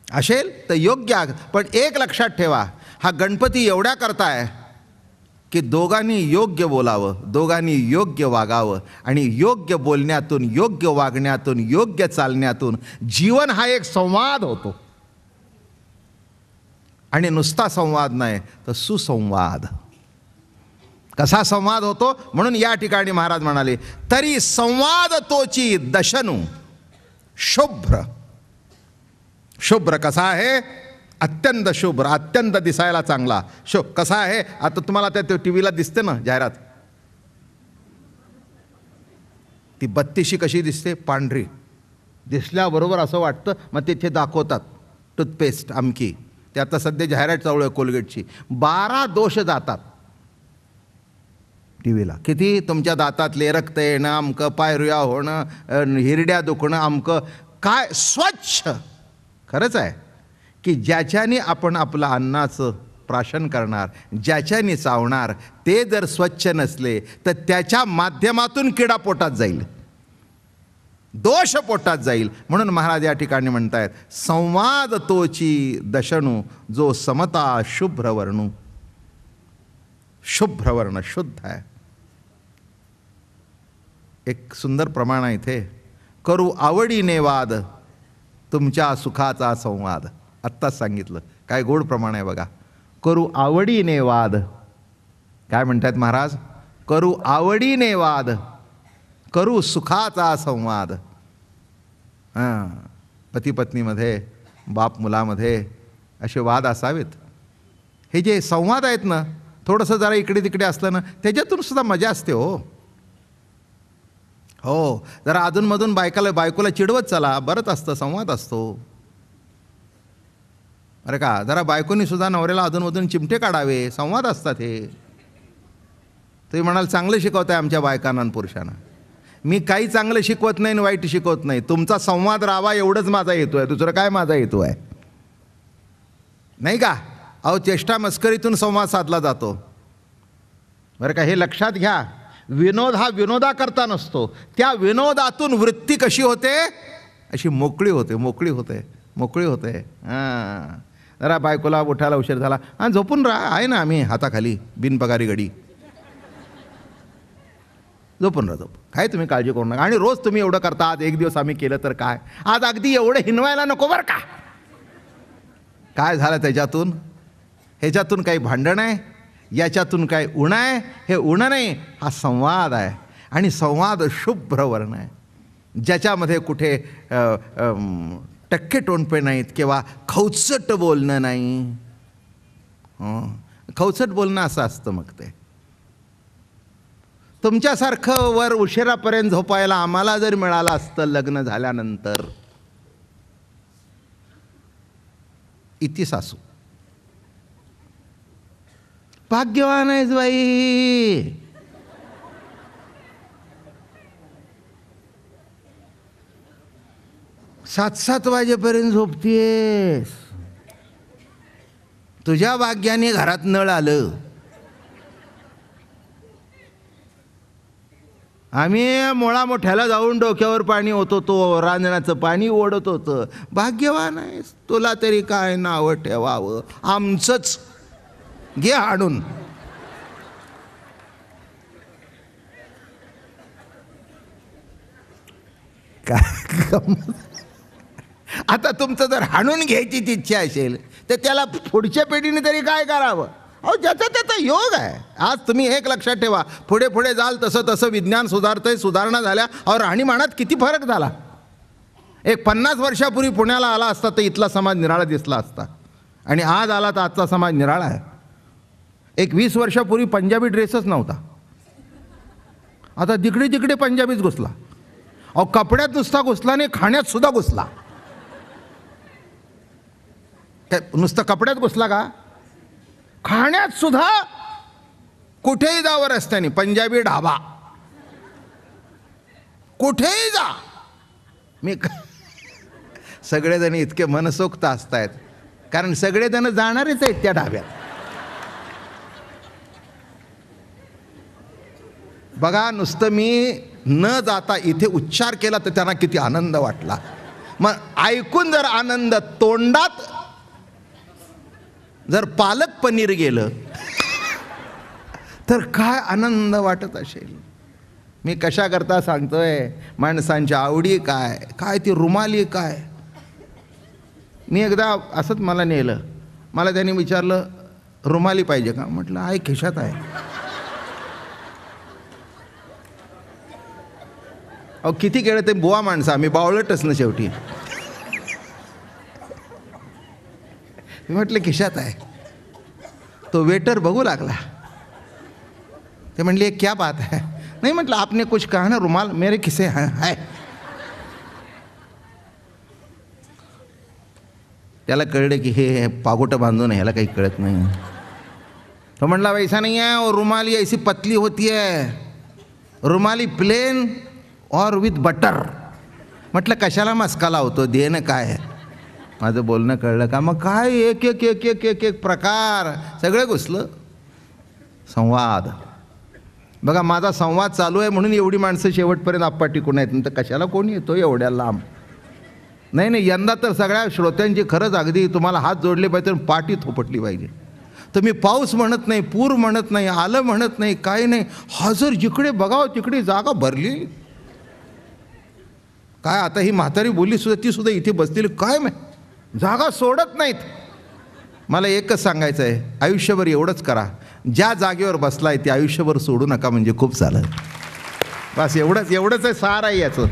असेल तर योग्य. पण एक लक्षात ठेवा, हा गणपती एवढ्या करताय की दोघांनी योग्य बोलावं, दोघांनी योग्य वागावं आणि योग्य बोलण्यातून, योग्य वागण्यातून, योग्य चालण्यातून जीवन हा एक संवाद होतो. आणि नुसता संवाद नाही तर सुसंवाद. कसा संवाद होतो? म्हणून या ठिकाणी महाराज म्हणाले, तरी संवाद तोची दशनू शुभ्र. शुभ्र कसा आहे? अत्यंत शुभ्र, अत्यंत दिसायला चांगला. कसा आहे? आता तुम्हाला त्या टी व्हीला दिसते ना जाहिरात, ती बत्तीशी कशी दिसते? पांढरी दिसल्याबरोबर असं वाटतं. मग तिथे दाखवतात टूथपेस्ट अमकी, ते आता सध्या जाहिरात चालू आहे कोलगेटची. 12 दोष जातात टी व्हीला. किती? तुमच्या दातातले रक्त येणं, अमकं पायरुया होणं, हिरड्या दुखणं, अमकं काय. स्वच्छ खरंच आहे की ज्याच्याने आपण आपलं अन्नाचं प्राशन करणार, ज्याच्याने चावणार, ते जर स्वच्छ नसले तर त्याच्या माध्यमातून किडा पोटात जाईल, दोष पोटात जाईल. म्हणून महाराज या ठिकाणी म्हणतायत, संवाद तोची दशणू जो समता शुभ्रवर्णू. शुभ्रवर्ण शुद्ध आहे. एक सुंदर प्रमाण आहे इथे, करू आवडीने वाद तुमच्या सुखाचा संवाद. आत्ताच सांगितलं, काय गोड प्रमाण आहे बघा. करू आवडीने वाद, काय म्हणतात महाराज? करू आवडीने वाद, करू सुखाचा संवाद. हां, पती पत्नीमध्ये, बाप मुलामध्ये असे वाद असावेत. हे जे संवाद आहेत ना, थोडंसं जरा इकडे तिकडे असलं ना, त्याच्यातून सुद्धा मजा असते. हो, जरा अधूनमधून बायकोला चिडवत चला, बरंच असतं, संवाद असतो. अरे का, जरा बायकोनी सुद्धा नवऱ्याला अधूनमधून चिमटे काढावे, संवाद असतात हे. तुम्ही म्हणाल चांगलं शिकवत आहे आमच्या बायकांना आणि पुरुषांना. मी काही चांगलं शिकवत नाही आणि वाईट शिकवत नाही. तुमचा संवाद राहावा एवढंच माझा हेतू आहे, दुसरं काय माझा हेतू आहे? नाही का? अहो, चेष्टा मस्करीतून संवाद साधला जातो बरं का, हे लक्षात घ्या. विनोद हा विनोदाकरता नसतो, त्या विनोदातून वृत्ती कशी होते? अशी मोकळी होते, मोकळी होते, मोकळी होते. हां, जरा बायकोला उठायला उशीर झाला, हां झोपून राहा, आहे ना आम्ही हाताखाली बिनपगारी गडी, झोपून राहा, काय तुम्ही काळजी करू नका. आणि रोज तुम्ही एवढं करता, आज एक दिवस आम्ही केलं तर काय, आज अगदी एवढं हिनवायला नको बरं का. काय झालं त्याच्यातून? ह्याच्यातून काही भांडण आहे, याच्यातून काय उणं आहे? हे उणं नाही, हा संवाद आहे. आणि संवाद शुभ्र वर्ण आहे, ज्याच्यामध्ये कुठे टक्के टोणपे नाहीत किंवा खवचट बोलणं नाही. खवचट बोलणं असं असतं. मग ते तुमच्यासारखं वर उशिरापर्यंत झोपायला आम्हाला जर मिळालं असतं लग्न झाल्यानंतर, इति सासू भाग्यवान आहेस बाई. सात वाजेपर्यंत झोपतीयस. तुझ्या भाग्याने घरात नळ आलं. आम्ही मोळा मोठ्याला जाऊन डोक्यावर पाणी होत होतो, रांजणाचं पाणी ओढत होतं. भाग्यवान आहेस. तुला तरी काय नाव ठेवावं? आमचंच घे हाडून. आता तुमचं जर हाणून घ्यायची इच्छा असेल तर त्याला पुढच्या पिढीने तरी काय करावं? अहो, ज्याचा त्याचा योग आहे. आज तुम्ही एक लक्षात ठेवा, पुढे पुढे जाल तसं तसं विज्ञान सुधारतंय, सुधारणा झाल्या. और राहणीमानात किती फरक झाला. एक 50 वर्षापूर्वी पुण्याला आला असता तर इथला समाज निराळा दिसला असता, आणि आज आला तर आजचा समाज निराळा आहे. एक 20 वर्षापूर्वी पंजाबी ड्रेसच नव्हता, आता जिकडे तिकडे पंजाबीच घुसला. अहो, कपड्यात नुसता घुसला नाही, खाण्यात सुद्धा घुसला. नुसतं कपड्यात घुसला का? खाण्यात सुद्धा. कुठेही जावं रस्त्याने पंजाबी ढाबा, कुठेही जा. मी सगळेजण इतके मनसोक्त असतायत कारण सगळेजण जाणारेच आहेत त्या ढाब्यात. बघा, नुसतं मी न जाता इथे उच्चार केला तर त्यांना किती आनंद वाटला. मग ऐकून जर आनंद, तोंडात जर पालक पनीर गेलं तर काय आनंद वाटत असेल. मी कशा करता सांगतोय, माणसांच्या आवडी काय काय ती रुमाली काय. मी एकदा असंच मला नेलं, मला त्यांनी विचारलं रुमाली पाहिजे का, म्हटलं आहे खिशात आहे. अहो किती केलं ते बुवा माणसं, आम्ही बावळटच ना शेवटी. मी म्हटलं खिशात आहे. तो वेटर बघू लागला, ते म्हणले क्या बात है. नहीं म्हटलं आपने कुछ कहा ना, रुमाल मेरे खिसे है. त्याला कळलं की हे पागोटं बांधून ह्याला काही कळत नाही. तो म्हणला वैसा नहीं है, और रुमाली ऐसी पतली होती है, रुमाली प्लेन और विथ बटर. म्हटलं कशाला मस्का लावतो, दे ना काय. माझं बोलणं कळलं का. मग काय एक एक एक एक एक एक प्रकार सगळं घुसलं. संवाद बघा, माझा संवाद चालू आहे म्हणून एवढी माणसं शेवटपर्यंत आप्पा टिकून आहेत. तर कशाला कोणी येतो एवढ्या लांब. नाही नाही, यंदा तर सगळ्या श्रोत्यांची खरंच अगदी तुम्हाला हात जोडले पाहिजे, पाठी थोपटली पाहिजे. तर मी पाऊस म्हणत नाही, पूर म्हणत नाही, आलं म्हणत नाही, काही नाही. हजर जिकडे बघावं तिकडे जागा भरली. काय आता ही म्हातारी बोलली सुद्धा, ती सुद्धा इथे बसलेली काय माहिती, जागा सोडत नाहीत. मला एकच सांगायचं आहे, आयुष्यभर एवढंच करा, ज्या जागेवर बसलाय ते आयुष्यभर सोडू नका, म्हणजे खूप चालेल. बस एवढंच आहे सार आहे याचं.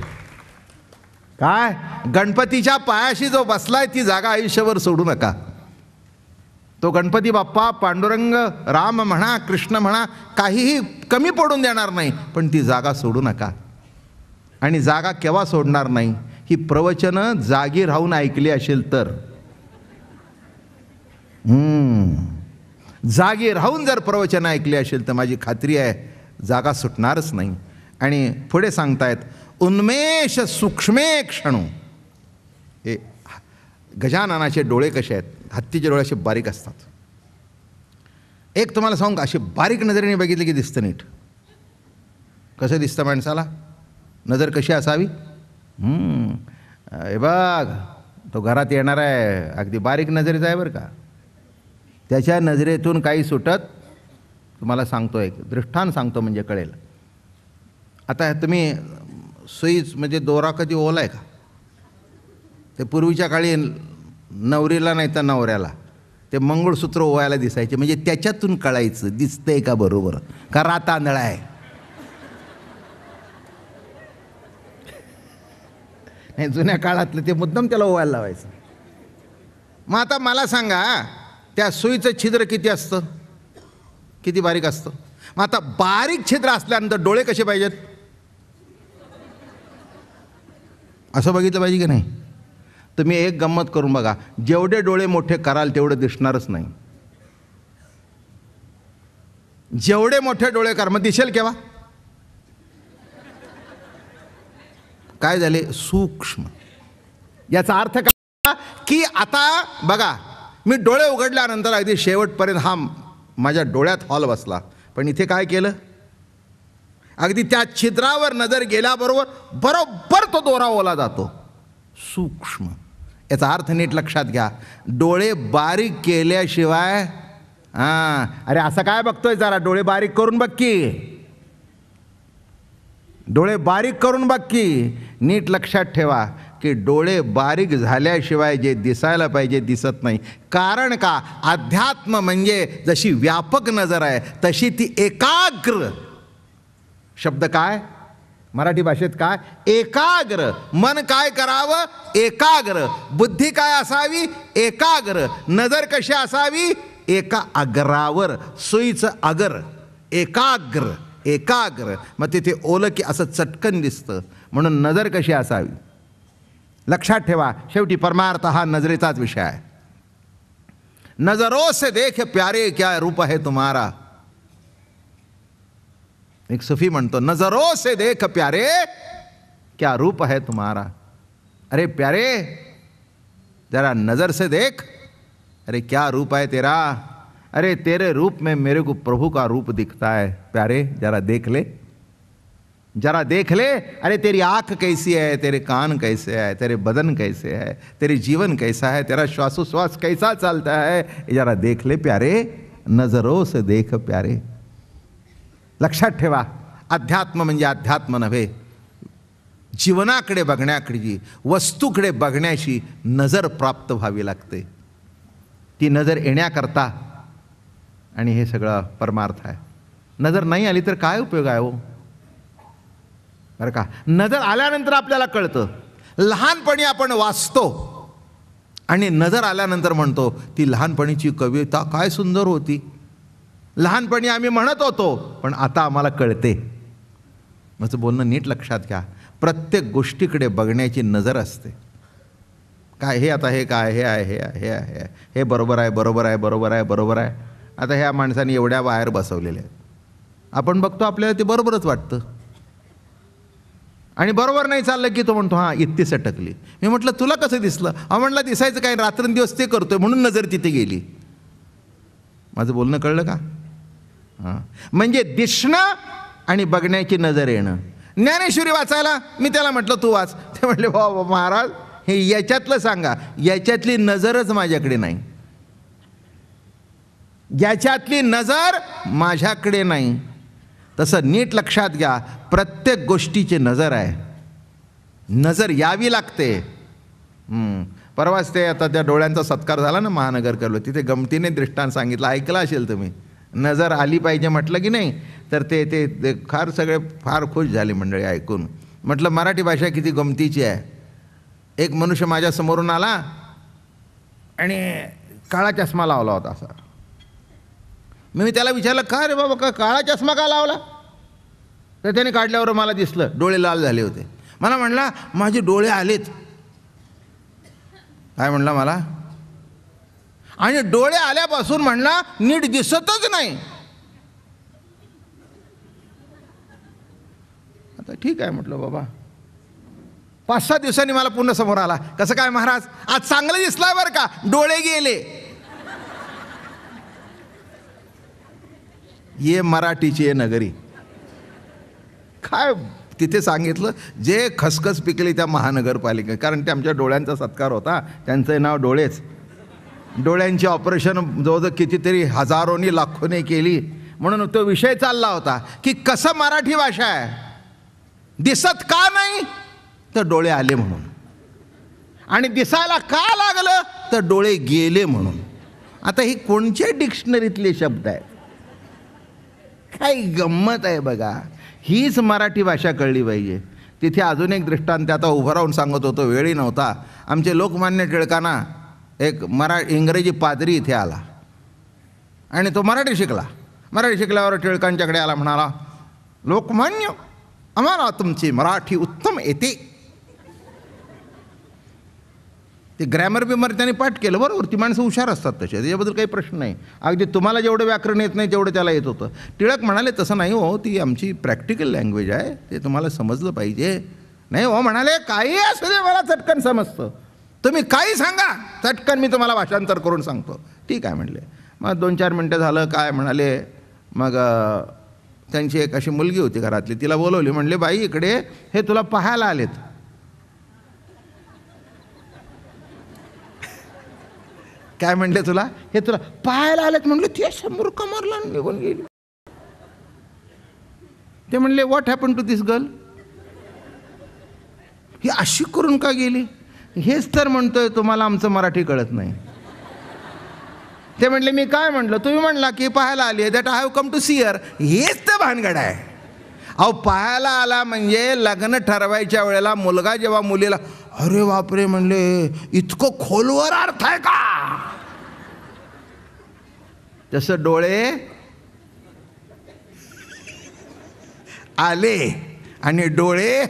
काय गणपतीच्या पायाशी जो बसलाय ती जागा आयुष्यभर सोडू नका. तो गणपती बाप्पा, पांडुरंग, राम म्हणा, कृष्ण म्हणा, काहीही कमी पडून देणार नाही, पण ती जागा सोडू नका. आणि जागा केव्हा सोडणार नाही, ही प्रवचनं जागी राहून ऐकली असेल तर. जागी राहून जर प्रवचन ऐकले असेल तर माझी खात्री आहे जागा सुटणारच नाही. आणि पुढे सांगतायत उन्मेष सूक्ष्मे क्षणू. हे गजाननाचे डोळे कसे आहेत, हत्तीचे डोळे असे बारीक असतात. एक तुम्हाला सांगू का, असे बारीक नजरेने बघितले की दिसतं नीट. कसं दिसतं माणसाला, नजर कशी असावी. हे बघ, तो घरात येणार आहे, अगदी बारीक नजरेचा आहे बरं का. त्याच्या नजरेतून काही सुटत, तुम्हाला सांगतो एक दृष्टांत सांगतो म्हणजे कळेल. आता तुम्ही सुईच म्हणजे दोरा कधी ओला आहे का. ते पूर्वीच्या काळी नवरीला नाही तर नवऱ्याला ते मंगळसूत्र ओवायला दिसायचे, म्हणजे त्याच्यातून कळायचं दिसतंय का बरोबर का रात आंधळा आहे. नाही, जुन्या काळातलं ते मुद्दाम त्याला ओवायला लावायचं. मग आता मला सांगा, त्या सुईचं छिद्र किती असतं, किती बारीक असतं. मग आता बारीक छिद्र असल्यानंतर डोळे कसे पाहिजेत, असं बघितलं पाहिजे की नाही. तुम्ही एक गंमत करून बघा, जेवढे डोळे मोठे कराल तेवढं दिसणारच नाही. जेवढे मोठे डोळे कर, मग दिसेल केव्हा. काय झाले, सूक्ष्म. याचा अर्थ काय की आता बघा, मी डोळे उघडल्यानंतर अगदी शेवटपर्यंत हा माझ्या डोळ्यात हॉल बसला, पण इथे काय केलं, अगदी त्या छिद्रावर नजर गेल्याबरोबर बरोबर तो दोरा ओला जातो. सूक्ष्म. याचा अर्थ नीट लक्षात घ्या, डोळे बारीक केल्याशिवाय अरे असं काय बघतोय, जरा डोळे बारीक करून बघ की, डोळे बारीक करून बघ की. नीट लक्षात ठेवा की डोळे बारीक झाल्याशिवाय जे दिसायला पाहिजे दिसत नाही. कारण का, अध्यात्म म्हणजे जशी व्यापक नजर आहे तशी ती एकाग्र. शब्द काय मराठी भाषेत काय, एकाग्र. मन काय करावं, एकाग्र. बुद्धी काय असावी, एकाग्र. नजर कशी असावी, एका अग्रावर. सुईचं अगर, एकाग्र एकाग्र. मग तिथे ओलं की असं चटकन दिसतं, म्हणून नजर कशी असावी लक्षात ठेवा. शेवटी परमार्थ हा नजरेचाच विषय आहे. नजरों से देख प्यारे क्या रूप है तुम्हारा. एक सूफी म्हणतो, नजरों से देख प्यारे क्या रूप है तुम्हारा. अरे प्यारे जरा नजर से देख, अरे क्या रूप है तेरा. अरे तेरे रूप में मेरे को प्रभु का रूप दिखता है. प्यारे जरा देख ले, जरा देख ले. अरे तेरी आँख कैसी है, तेरे कान कैसे है, तेरे बदन कैसे है, तेरे जीवन कैसा है, तेरा श्वासोश्वास कैसा चलता है, जरा देख ले प्यारे. नजरों से देख प्यारे. लक्षात ठेवा, अध्यात्म म्हणजे अध्यात्म नव्हे, जीवनाकडे बघण्याकडे, वस्तूकडे बघण्याची नजर प्राप्त व्हावी लागते. ती नजर येण्याकरता, आणि हे सगळं परमार्थ आहे. नजर नाही आली तर काय उपयोग आहे हो, बरं का. नजर आल्यानंतर आपल्याला कळतं. लहानपणी आपण वाचतो आणि नजर आल्यानंतर म्हणतो ती लहानपणीची कविता काय सुंदर होती, लहानपणी आम्ही म्हणत होतो पण आता आम्हाला कळते. माझं बोलणं नीट लक्षात घ्या. प्रत्येक गोष्टीकडे बघण्याची नजर असते. काय हे आता, हे काय, हे आहे, हे आहे, हे आहे, हे बरोबर आहे, बरोबर आहे, बरोबर आहे, बरोबर आहे. आता ह्या माणसाने एवढ्या वायर बसवलेल्या आहेत, आपण बघतो आपल्याला ते बरोबरच वाटतं. आणि बरोबर नाही चाललं की तो म्हणतो हां इतकी सटकली. मी म्हटलं तुला कसं दिसलं? म्हणला दिसायचं काय, रात्रंदिवस ते करतोय म्हणून नजर तिथे गेली. माझं बोलणं कळलं का? हां, म्हणजे दिसणं आणि बघण्याची नजर येणं. ज्ञानेश्वरी वाचायला मी त्याला म्हटलं तू वाच. ते म्हटले वा महाराज हे याच्यातलं सांगा, याच्यातली नजरच माझ्याकडे नाही, याच्यातली नजर माझ्याकडे नाही. तसं नीट लक्षात घ्या, प्रत्येक गोष्टीची नजर आहे, नजर यावी लागते. परवाच ते आता त्या डोळ्यांचा सत्कार झाला ना महानगरकरला, तिथे गमतीने दृष्टांत सांगितलं, ऐकलं असेल तुम्ही. नजर आली पाहिजे म्हटलं की नाही, तर ते फार सगळे फार खुश झाले मंडळी ऐकून. म्हटलं मराठी भाषा किती गमतीची आहे. एक मनुष्य माझ्या समोरून आला आणि काळा चष्मा लावला होता असा. मी त्याला विचारलं का रे बाबा, का काळा चष्मा का लावला? तर त्याने काढल्यावर मला दिसलं डोळे लाल झाले होते. मला म्हणला माझे डोळे आलेत. काय म्हणला मला? आणि डोळे आल्यापासून म्हणला नीट दिसतच नाही. आता ठीक आहे म्हटलं बाबा. 5-6 दिवसांनी मला पुन्हा समोर आला. कसं काय महाराज, आज चांगलं दिसला बरं का, डोळे गेले. ये मराठीची नगरी. काय तिथे सांगितलं, जे खसखस पिकली त्या महानगरपालिका, कारण ते आमच्या डोळ्यांचा सत्कार होता, त्यांचं नाव डोळेच. डोळ्यांची ऑपरेशन जवळजवळ कितीतरी हजारोनी लाखोने केली. म्हणून तो विषय चालला होता की कसं मराठी भाषा आहे, दिसत का नाही तर डोळे आले म्हणून, आणि दिसायला का लागलं तर डोळे गेले म्हणून. आता ही कोणत्या डिक्शनरीतले शब्द आहेत? काय गंमत आहे बघा. हीच मराठी भाषा कळली पाहिजे. तिथे अजून एक दृष्टांत आता उभं राहून सांगत होतो, वेळही नव्हता. आमचे लोकमान्य टिळकांना एक इंग्रजी पादरी इथे आला आणि तो मराठी शिकला. मराठी शिकल्यावर टिळकांच्याकडे आला, म्हणाला लोकमान्य आम्हाला तुमची मराठी उत्तम येते. ते ग्रॅमर बिमर त्यांनी पाठ केलं. बरोबर, ती माणसं हुशार असतात तसे, त्याच्याबद्दल काही प्रश्न नाही. अगदी तुम्हाला जेवढं व्याकरण येत नाही तेवढं त्याला येत होतं. टिळक म्हणाले तसं नाही हो, ती आमची प्रॅक्टिकल लँग्वेज आहे, ते तुम्हाला समजलं पाहिजे. नाही हो म्हणाले, काही असू दे मला चटकन समजतं, तुम्ही काही सांगा चटकन मी तुम्हाला भाषांतर करून सांगतो. ठीक आहे म्हणले. मग 2-4 मिनटं झालं. काय म्हणाले, मग त्यांची एक अशी मुलगी होती घरातली, तिला बोलवली. म्हणले बाई इकडे, हे तुला पाहायला आलेत. काय म्हणले तुला, हे तुला पाहायला आलेत. म्हणले ती समोर कमरला निघून गेली. ते म्हणले what happen to this girl, ही अशी करून का गेली? हेच तर म्हणतोय तुम्हाला आमचं मराठी कळत नाही. ते म्हणले मी काय म्हटलं, तुम्ही म्हणला की पाहायला आली आहे, that I have come to see her. हेच तर भानगड आहे. अहो पाहायला आला म्हणजे लग्न ठरवायच्या वेळेला मुलगा जेव्हा मुलीला, अरे बापरे म्हणले इतकं खोलवर अर्थ आहे का? तसं डोळे आले आणि डोळे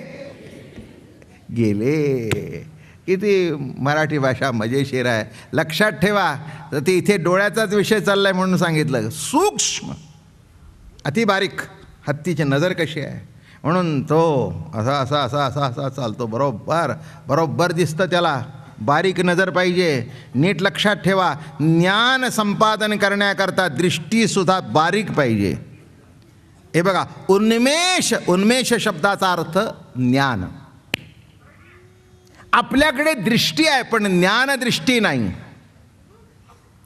गेले. किती मराठी भाषा मजेशीर आहे. लक्षात ठेवा. तर ते इथे डोळ्याचाच विषय चाललाय म्हणून सांगितलं. सूक्ष्म अतिबारीक हत्तीची नजर कशी आहे, म्हणून तो असा असा असा असा असा चालतो. बरोबर बरोबर दिसतं त्याला. बारीक नजर पाहिजे. नीट लक्षात ठेवा, ज्ञान संपादन करण्याकरता दृष्टीसुद्धा बारीक पाहिजे. हे बघा, उन्मेष, उन्मेष शब्दाचा अर्थ ज्ञान. आपल्याकडे दृष्टी आहे पण ज्ञानदृष्टी नाही.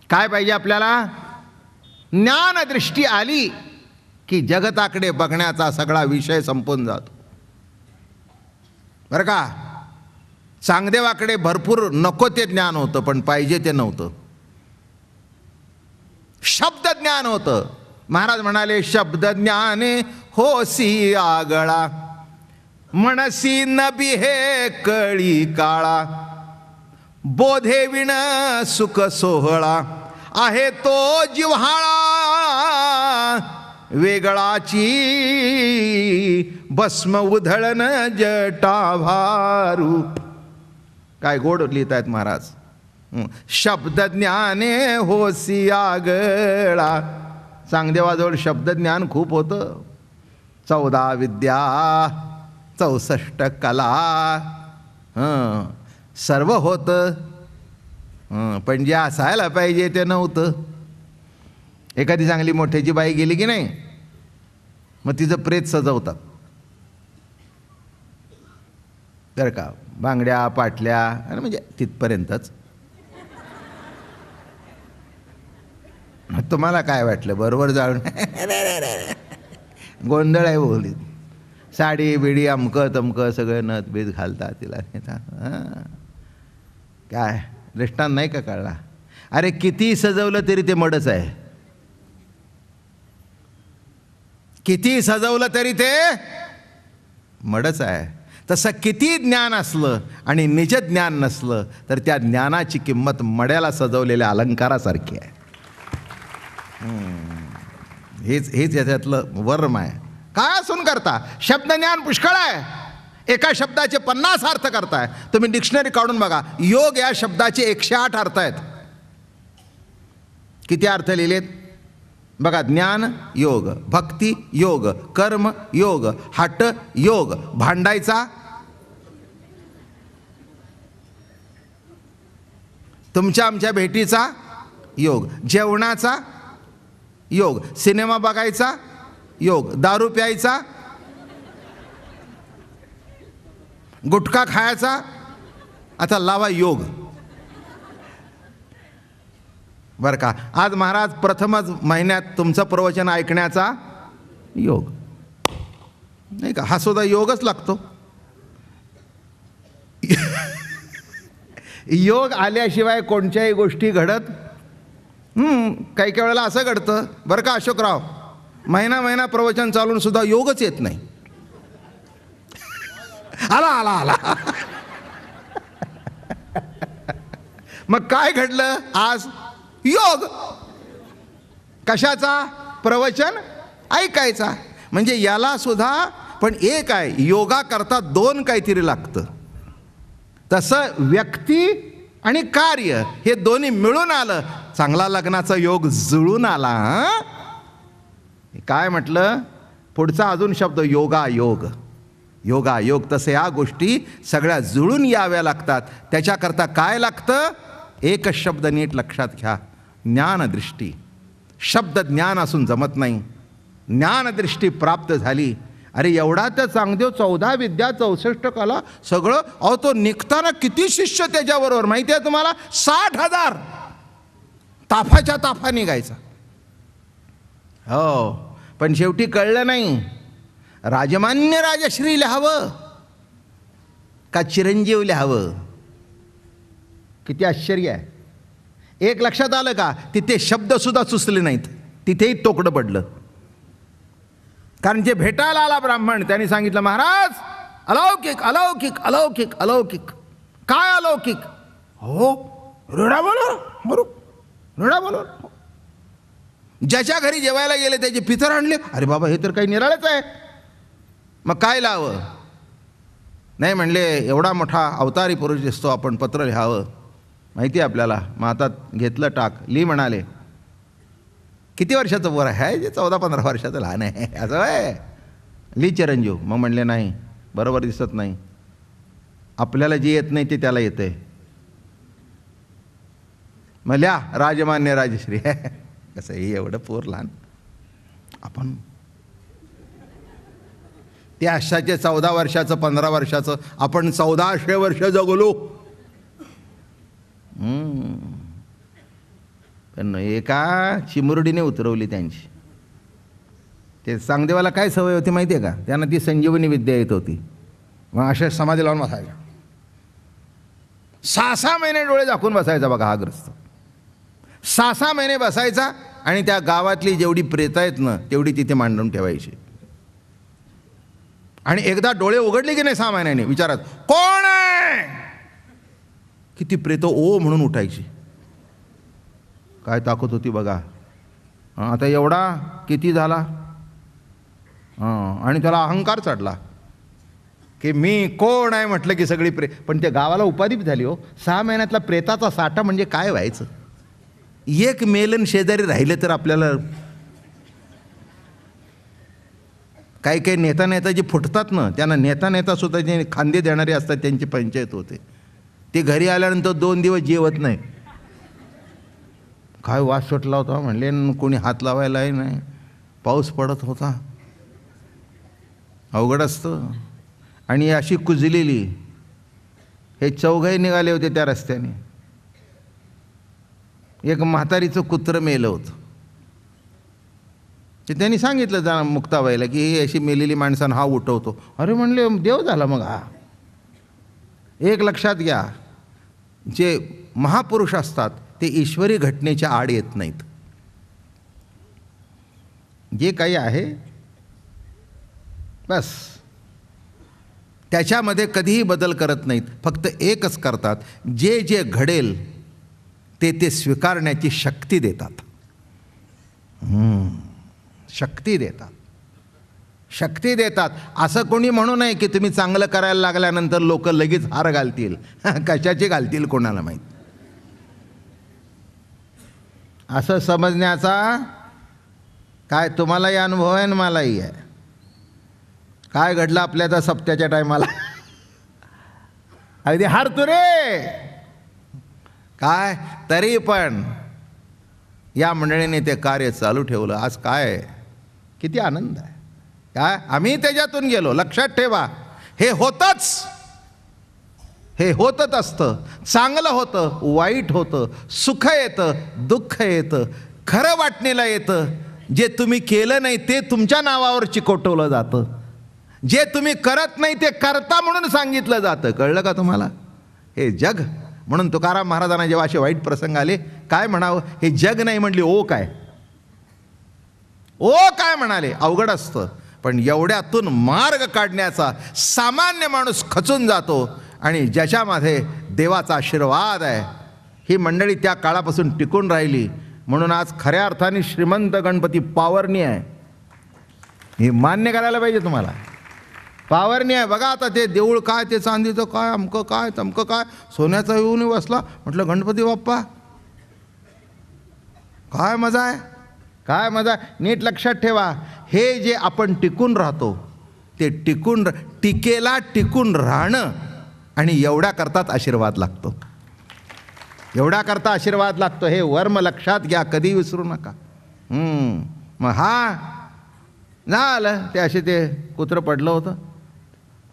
काय पाहिजे आपल्याला? ज्ञानदृष्टी आली की जगताकडे बघण्याचा सगळा विषय संपून जातो. बरं का, चांगदेवाकडे भरपूर नको ते ज्ञान होतं, पण पाहिजे ते नव्हतं. शब्द ज्ञान होतं. महाराज म्हणाले, शब्द ज्ञाने होसी आगळा, म्हणसी न बिहे कळी काळा, बोधे विण सुख सोहळा, आहे तो जिव्हाळा वेगळाची, भस्म उधळण जटाभारू. काय गोड लिहित आहेत महाराज. शब्द ज्ञाने होसी आगळा. चांगदेवाजवळ शब्द ज्ञान खूप होतं. 14 विद्या 64 कला सर्व होतं, पण जे असायला पाहिजे ते नव्हतं. एखादी चांगली मोठ्याची बाई गेली की नाही, मग तिचं प्रेत सजवतात. बरं का, बांगड्या पाटल्या आणि म्हणजे तिथपर्यंतच. तुम्हाला काय वाटलं, बरोबर जाऊन गोंधळ आहे बोली. साडी बिडी अमकं तमकं सगळं नथ बीत घालतात तिला. काय दृष्टांत नाही का कळला? अरे किती सजवलं तरी ते मडच आहे. किती सजवलं तरी ते मडच आहे. तसं किती ज्ञान असलं आणि निज ज्ञान नसलं तर त्या ज्ञानाची किंमत मड्याला सजवलेल्या अलंकारासारखी आहे. हेच याच्यातलं वर्म आहे. काय असून करता, शब्द ज्ञान पुष्कळ आहे. एका शब्दाचे 50 अर्थ करताय. तुम्ही डिक्शनरी काढून बघा, योग या शब्दाचे 108 अर्थ आहेत. किती अर्थ लिहिलेत बघा. ज्ञान योग, भक्ती योग, कर्म योग, हट योग, भांडायचा, तुमच्या आमच्या भेटीचा योग, जेवणाचा योग, सिनेमा बघायचा योग, दारू प्यायचा, गुटखा खायचा, आता लावा योग. बरं का, आज महाराज प्रथमच महिन्यात तुमचं प्रवचन ऐकण्याचा योग नाही का, हा सुद्धा योगच लागतो. योग आल्याशिवाय कोणत्याही गोष्टी घडत काही काही वेळेला असं घडतं बरं का अशोकराव, महिना प्रवचन चालून सुद्धा योगच येत नाही. आला आला आला. मग काय घडलं आज? योग. कशाचा? प्रवचन ऐकायचा. म्हणजे याला सुद्धा पण एक आहे, योगा करता 2 काहीतरी लागतं. तसं व्यक्ती आणि कार्य हे दोन्ही मिळून आलं, चांगला लग्नाचा योग जुळून आला. काय म्हटलं पुढचा अजून शब्द, योगायोग. योगायोग. तसे या गोष्टी सगळ्या जुळून याव्या लागतात. त्याच्याकरता काय लागतं? एकच शब्द नीट लक्षात घ्या, ज्ञानदृष्टी. शब्द ज्ञान असून जमत नाही. ज्ञानदृष्टी प्राप्त झाली, अरे एवढा त्या चांगदेव 14 विद्या 64 कला सगळं. अहो तो निघताना किती शिष्य त्याच्याबरोबर माहिती आहे तुम्हाला? 60,000 ताफाच्या ताफा निघायचा. हो, पण शेवटी कळलं नाही राजमान्य राजश्री लिहावं का चिरंजीव लिहावं. किती आश्चर्य आहे. एक लक्षात आलं का, तिथे शब्द सुद्धा सुचले नाहीत, तिथेही तोकडं पडलं. कारण जे भेटायला आला ब्राह्मण त्यांनी सांगितलं, महाराज अलौकिक अलौकिक अलौकिक अलौकिक. काय अलौकिक? हो रेडा बोलो रेडा बोलो. ज्याच्या घरी जेवायला गेले त्याचे पितर आणले. अरे बाबा हे तर काही निराळच आहे. मग काय लावं? नाही म्हणले, एवढा मोठा अवतारी पुरुष दिसतो, आपण पत्र लिहावं माहिती आहे आपल्याला. मग आता घेतलं टाक, ली म्हणाले. किती वर्षाचं वर आहे? जे 14-15 वर्षाचं लहान आहे. असं आहे, ली चिरंजीव. मग म्हणले नाही, बरोबर दिसत नाही. आपल्याला जे येत नाही ते त्याला येतंय. मग लिहा राजमान्य राजश्री. कसं हे एवढं पोर लहान. आपण ते अशाचे 14 वर्षाचं 15 वर्षाचं, आपण 1400 वर्ष जगलो. पण एका चिमुरडीने उतरवली त्यांची. ते चांगदेवाला काय सवय होती माहिती आहे का? त्यांना ती संजीवनी विद्या येत होती. मग अशा समाधी लावून बसायचा. 6-6 महिने डोळे झाकून बसायचा बघा हा ग्रस्त. 6-6 महिने बसायचा आणि त्या गावातली जेवढी प्रेतं आहेत ना तेवढी तिथे मांडून ठेवायची. आणि एकदा डोळे उघडले की नाही 6 महिन्याने विचारात कोण आहे, किती प्रेतं ओ म्हणून उठायची. काय ताकद होती बघा. आता एवढा किती झाला. आणि त्याला अहंकार चढला की मी कोण आहे म्हटलं की सगळी पण त्या गावाला उपाधी झाली हो. 6 महिन्यातला प्रेताचा साठा म्हणजे काय व्हायचं. एक मेलन शेजारी राहिले तर आपल्याला काही काही नेता जे फुटतात ना त्यांना नेता सुद्धा जे खांदे देणारे असतात त्यांची पंचायत होते. ते घरी आल्यानंतर 2 दिवस जेवत नाही. काय वास सुटला होता म्हणले, कोणी हात लावायलाही नाही, पाऊस पडत होता, अवघड असतं. आणि अशी कुजलेली हे चौघही निघाले होते त्या रस्त्याने. एक म्हातारीचं कुत्रं मेलं होतं. ते त्यांनी सांगितलं जा मुक्ताबाईला की ही अशी मेलेली माणसानं हा उठवतो. अरे म्हणले देव झाला मग हा. एक लक्षात घ्या, जे महापुरुष असतात ते ईश्वरी घटनेच्या आड येत नाहीत. जे काही आहे बस त्याच्यामध्ये कधीही बदल करत नाहीत. फक्त एकच करतात, जे जे घडेल ते स्वीकारण्याची शक्ती देतात. शक्ती देतात, शक्ती देतात. असं कोणी म्हणू नये की तुम्ही चांगलं करायला लागल्यानंतर लोक लगेच हार घालतील. कशाचे घालतील कोणाला माहीत. असं समजण्याचा काय तुम्हालाही अनुभव आहे आणि मलाही आहे. काय घडलं आपल्या त्या सप्त्याच्या टायमाला. अगदी हारतो रे काय. तरी पण या मंडळीने ते कार्य चालू ठेवलं. आज काय किती आनंद आहे. काय आम्ही त्याच्यातून गेलो. लक्षात ठेवा, हे होतंच, हे होतच असतं. चांगलं होतं, वाईट होतं, सुख येतं, दुःख येतं, खरं वाटणीला येतं. जे तुम्ही केलं नाही ते तुमच्या नावावर चिकटवलं जातं. जे तुम्ही करत नाही ते करता म्हणून सांगितलं जातं. कळलं का तुम्हाला. हे जग म्हणून तुकाराम महाराजांना जेव्हा असे वाईट प्रसंग आले काय म्हणावं. हे जग नाही म्हणले ओ काय, ओ काय म्हणाले. अवघड असतं. पण एवढ्यातून मार्ग काढण्याचा सामान्य माणूस खचून जातो. आणि ज्याच्यामध्ये देवाचा आशीर्वाद आहे, ही मंडळी त्या काळापासून टिकून राहिली. म्हणून आज खऱ्या अर्थाने श्रीमंत गणपती पावरणी आहे. हे मान्य करायला पाहिजे तुम्हाला. पावरणी आहे. बघा आता ते देऊळ काय, ते चांदीचं काय, अमकं काय तमकं काय, सोन्याचा येऊन बसला. म्हटलं गणपती बाप्पा काय मजा आहे, काय मजा. नीट लक्षात ठेवा, हे जे आपण टिकून राहतो ते टिकेला टिकून राहणं आणि एवढ्या करतात आशीर्वाद लागतो. एवढ्या करता आशीर्वाद लागतो. हे वर्म लक्षात घ्या, कधी विसरू नका. मग हा झालं ते असे ते कुत्रं पडलं होतं.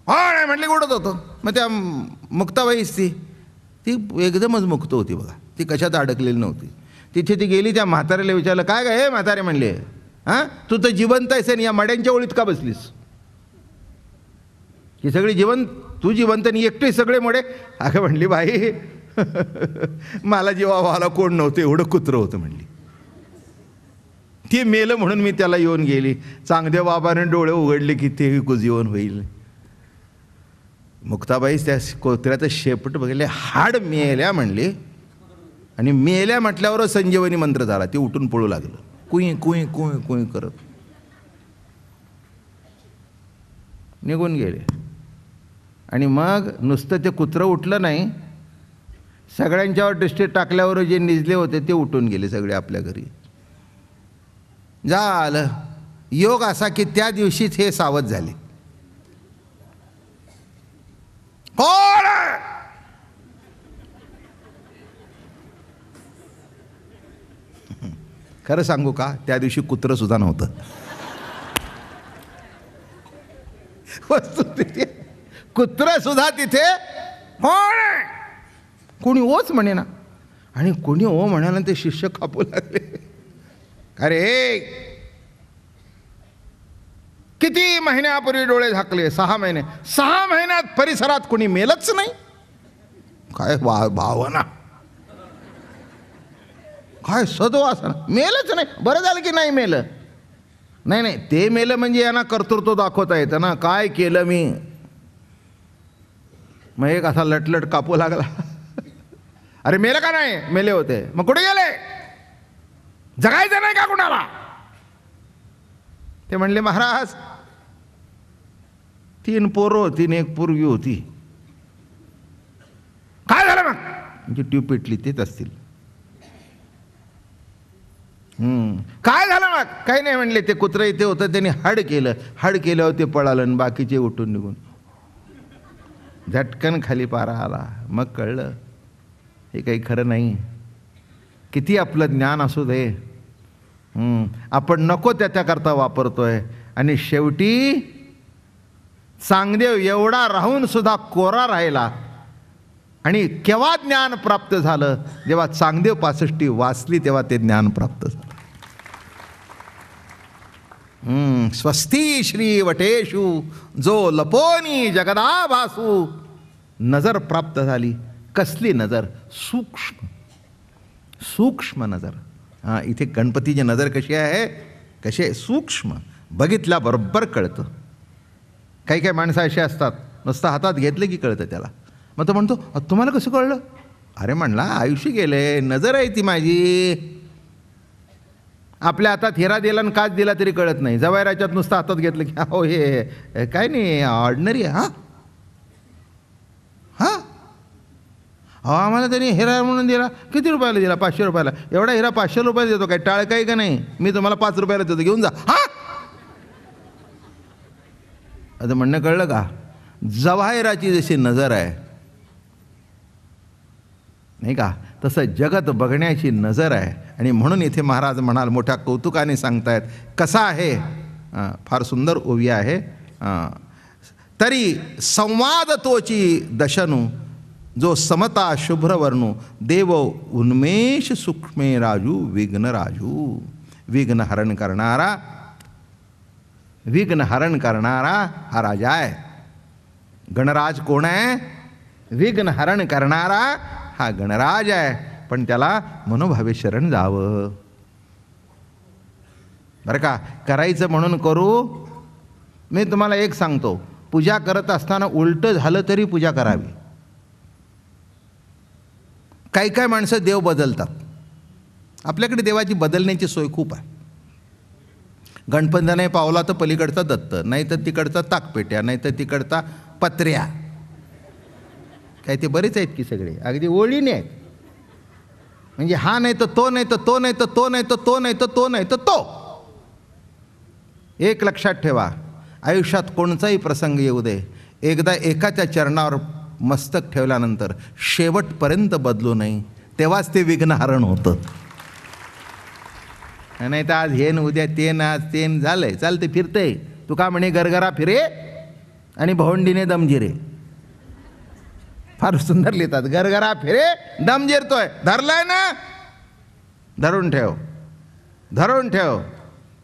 नाही म्हटले उडत होतं. मग त्या मुक्ताबाईच ती एकदमच मुक्त होती बघा. ती कशात अडकलेली नव्हती. तिथे ती गेली. त्या म्हाताऱ्याला विचारलं काय काय हे म्हातारे म्हणले, हां तू तर जिवंत आहेस आणि या मड्यांच्या ओळीत का बसलीस. ही सगळी जिवंत, तू जिवंत आणि एकटे सगळे मोडे. अगं म्हणली बाई मला जीवा व्हायला कोण नव्हतं, एवढं कुत्रं होतं म्हणली. ती मेलं म्हणून मी त्याला येऊन गेली. चांगदेव बाबाने डोळे उघडले की ते कुजीवन होईल. मुक्ताबाई त्या कोत्र्याचं शेपट बघितले, हाड मेल्या म्हणले. आणि मेल्या म्हटल्यावर संजीवनी मंत्र झाला. ते उठून पळू लागलं कुई कुई कुई कुई करत. निघून गेले. आणि मग नुसतं ते कुत्रं उठलं नाही, सगळ्यांच्यावर दृष्टी टाकल्यावर जे निजले होते ते उठून गेले सगळे आपल्या घरी. झालं. योग असा की त्या दिवशीच हे सावध झाले. कोण खरं सांगू का, त्या दिवशी कुत्रं सुद्धा नव्हतं. वस्तुस्थिती कुत्रं सुद्धा तिथे कोण कोणी ओच म्हणे ना. आणि कोणी ओ म्हणाला ते शिष्य कापू लागले. अरे किती महिन्यापूर्वी डोळे झाकले? 6 महिने. 6 महिन्यात परिसरात कोणी मेलच नाही. काय भावना, काय सद्वासना, मेलच नाही. बरं झालं की नाही मेलं. नाही, ते मेलं म्हणजे यांना कर्तृत्व दाखवता येतं ना, काय केलं मी. मग एक असा लटलट कापू लागला. अरे मेलं का नाही? मेले होते. मग कुठे गेले? जगायचं नाही का कुणाला? ते म्हणले महाराज 3 पोरं होती आणि 1 पोरगी होती. काय झालं मग? म्हणजे ट्यूब पेटली, तेच असतील. काय झालं मग? काही नाही म्हणले. ते कुत्रं इथे होतं, त्यांनी हड केलं. हड केल्यावर ते पळालं आणि बाकीचे उठून निघून. झटकन खाली पारा आला. मग कळलं हे काही खरं नाही. किती आपलं ज्ञान असू दे, आपण नको त्याच्याकरता वापरतोय. आणि शेवटी चांगदेव एवढा राहून सुद्धा कोरा राहिला. आणि केव्हा ज्ञान प्राप्त झालं? जेव्हा चांगदेव 65 वाचली तेव्हा ते ज्ञान प्राप्त झालं. स्वस्ती श्री वटेषु जो लपोनी जगदाभासू. नजर प्राप्त झाली. कसली नजर? सूक्ष्म, सूक्ष्म नजर. हां, इथे गणपतीची नजर कशी आहे? कशी आहे? सूक्ष्म. बघितल्याबरोबर कळतं. काही काही माणसं अशी असतात, नुसतं हातात घेतलं की कळतं त्याला. मग तो म्हणतो तुम्हाला कसं कळलं? अरे म्हणला आयुष्य गेले, नजर आहे ती माझी. आपल्या हातात हिरा दिला आणि काच दिला तरी कळत नाही. जवायराच्यात नुसतं हातात घेतलं की हो हे काय नाही, ऑर्डिनरी आहे. हां हां हो, आम्हाला त्यांनी हिरा म्हणून दिला. किती रुपयाला दिला? 500 रुपयाला. एवढा हिरा 500 रुपयाला देतो काय? टाळ काही का नाही? मी तुम्हाला 5 रुपयाला देतो, घेऊन जा. हां, आता म्हणणं कळलं का? जवाहिराची जशी नजर आहे नाही का, तसं जगत बघण्याची नजर आहे. आणि म्हणून इथे महाराज म्हणाल, मोठ्या कौतुकाने सांगतायत कसा आहे. फार सुंदर ओवी आहे. तरी संवाद तोची दशनू जो समता शुभ्रवर्णू देव उन्मेष सूक्ष्मे राजू विघ्न राजू. विघ्न हरण करणारा, विघ्न हरण करणारा हा राजा आहे. गणराज कोण आहे? विघ्न हरण करणारा हा गणराज आहे. पण त्याला मनोभावे शरण जावं बरं का. करायचं म्हणून करू. मी तुम्हाला एक सांगतो, पूजा करत असताना उलटं झालं तरी पूजा करावी. काही काही माणसं देव बदलतात. आपल्याकडे देवाची बदलण्याची सोय खूप आहे. गणपती नाही पावला तर पलीकडचा दत्त, नाही तर तिकडचा ताकपेट्या, नाही तर तिकडचा पत्र्या. काय ते बरेच आहेत की सगळे अगदी ओळीने आहेत. म्हणजे हा नाही तर तो, नाही तर तो, नाही तर तो, नाही तर तो, नाही तर तो, नाही तर तो. एक लक्षात ठेवा, आयुष्यात कोणताही प्रसंग येऊ दे, एकदा एकाच्या चरणावर मस्तक ठेवल्यानंतर शेवटपर्यंत बदलू नये, तेव्हाच ते विघ्नहरण होतं. नाही तर आज हे न उद्या ते न, आज ते न, झालंय चालते फिरते. तू का म्हणे गरगरा फिरे आणि भवंडीने दमजिरे. फार सुंदर लिहितात, गरगरा फिरे दम जिरतोय. धरलाय ना, धरून ठेव, धरून ठेव.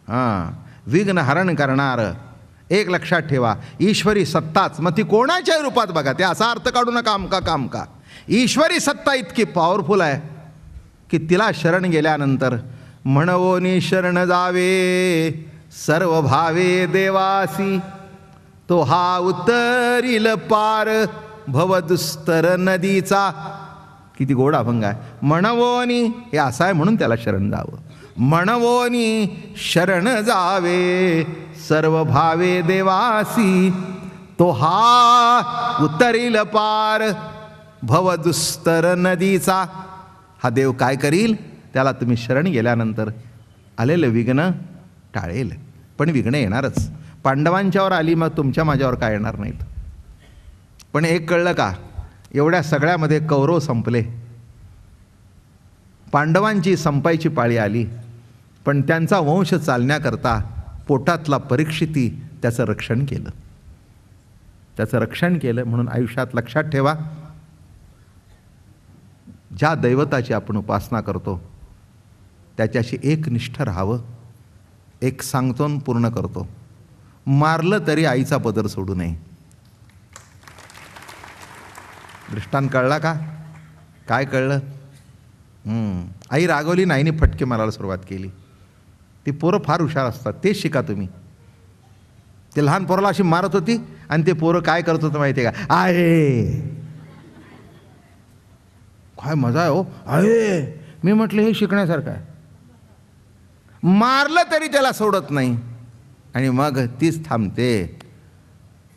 हां, विघ्न हरण करणार. एक लक्षात ठेवा, ईश्वरी सत्ताच, मग ती कोणाच्या रूपात बघा, ते असा अर्थ काढू नका आमका कामका. ईश्वरी सत्ता इतकी पॉवरफुल आहे की तिला शरण गेल्यानंतर म्हणवोनी शरण जावे सर्व भावे देवासी, तो हा उतरील पार भवदुस्तर नदीचा. किती गोड अभंग आहे. म्हणवोनी हे असं आहे म्हणून त्याला शरण जावं. म्हणवोनी शरण जावे सर्व भावे देवासी, तो हा उतरील पार भवदुस्तर नदीचा. हा देव काय करील? त्याला तुम्ही शरण गेल्यानंतर आलेलं विघ्न टाळेल. पण विघ्न येणारच. पांडवांच्यावर आली, मग तुमच्या माझ्यावर काय येणार नाहीत. पण एक कळलं का, एवढ्या सगळ्यामध्ये कौरव संपले, पांडवांची संपायची पाळी आली. पण त्यांचा वंश चालण्याकरता पोटातला परीक्षिती त्याचं रक्षण केलं, त्याचं रक्षण केलं. म्हणून आयुष्यात लक्षात ठेवा, ज्या दैवताची आपण उपासना करतो त्याच्याशी एकनिष्ठ राहावं. एक सांगतो पूर्ण करतो. मारलं तरी आईचा पदर सोडू नये. दृष्टांत कळला का? काय कळलं? आई रागवली, नाहीने फटके मारायला सुरुवात केली. ती पोरं फार हुशार असतात, तेच शिका तुम्ही. ते लहान पोराला अशी मारत होती आणि ते पोरं काय करत होतं माहिती आहे का? आहे काय मजा आहे हो, आहे. मी म्हटलं हे शिकण्यासारखं आहे. मारलं तरी त्याला सोडत नाही आणि मग तीच थांबते,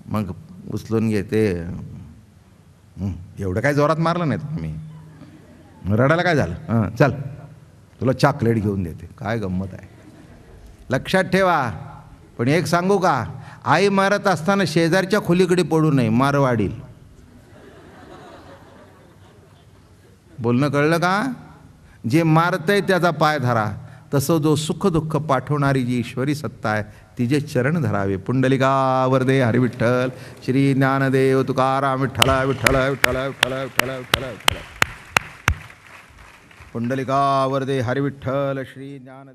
मग उचलून घेते. एवढं काय जोरात मारलं नाही तुम्ही, रडायला काय झालं? चल तुला चॉकलेट घेऊन देते. काय गंमत आहे. लक्षात ठेवा. पण एक सांगू का, आई मारत असताना शेजारच्या खोलीकडे पडू नये, मार वाढील. बोलणं कळलं का? जे मारतंय त्याचा पाय धरा. तसं जो सुख दुःख पाठवणारी जी ईश्वरी सत्ता आहे तिचे चरण धरावे. पुंडलिका वरदे हरी विठ्ठल, श्री ज्ञानदेव तुकाराम विठ्ठल विठ्ठल विठ्ठल विठ्ठल विठ्ठल विठ्ठल विठ्ठल. पुंडलिका वरदे हरी विठ्ठल, श्री ज्ञानदेव.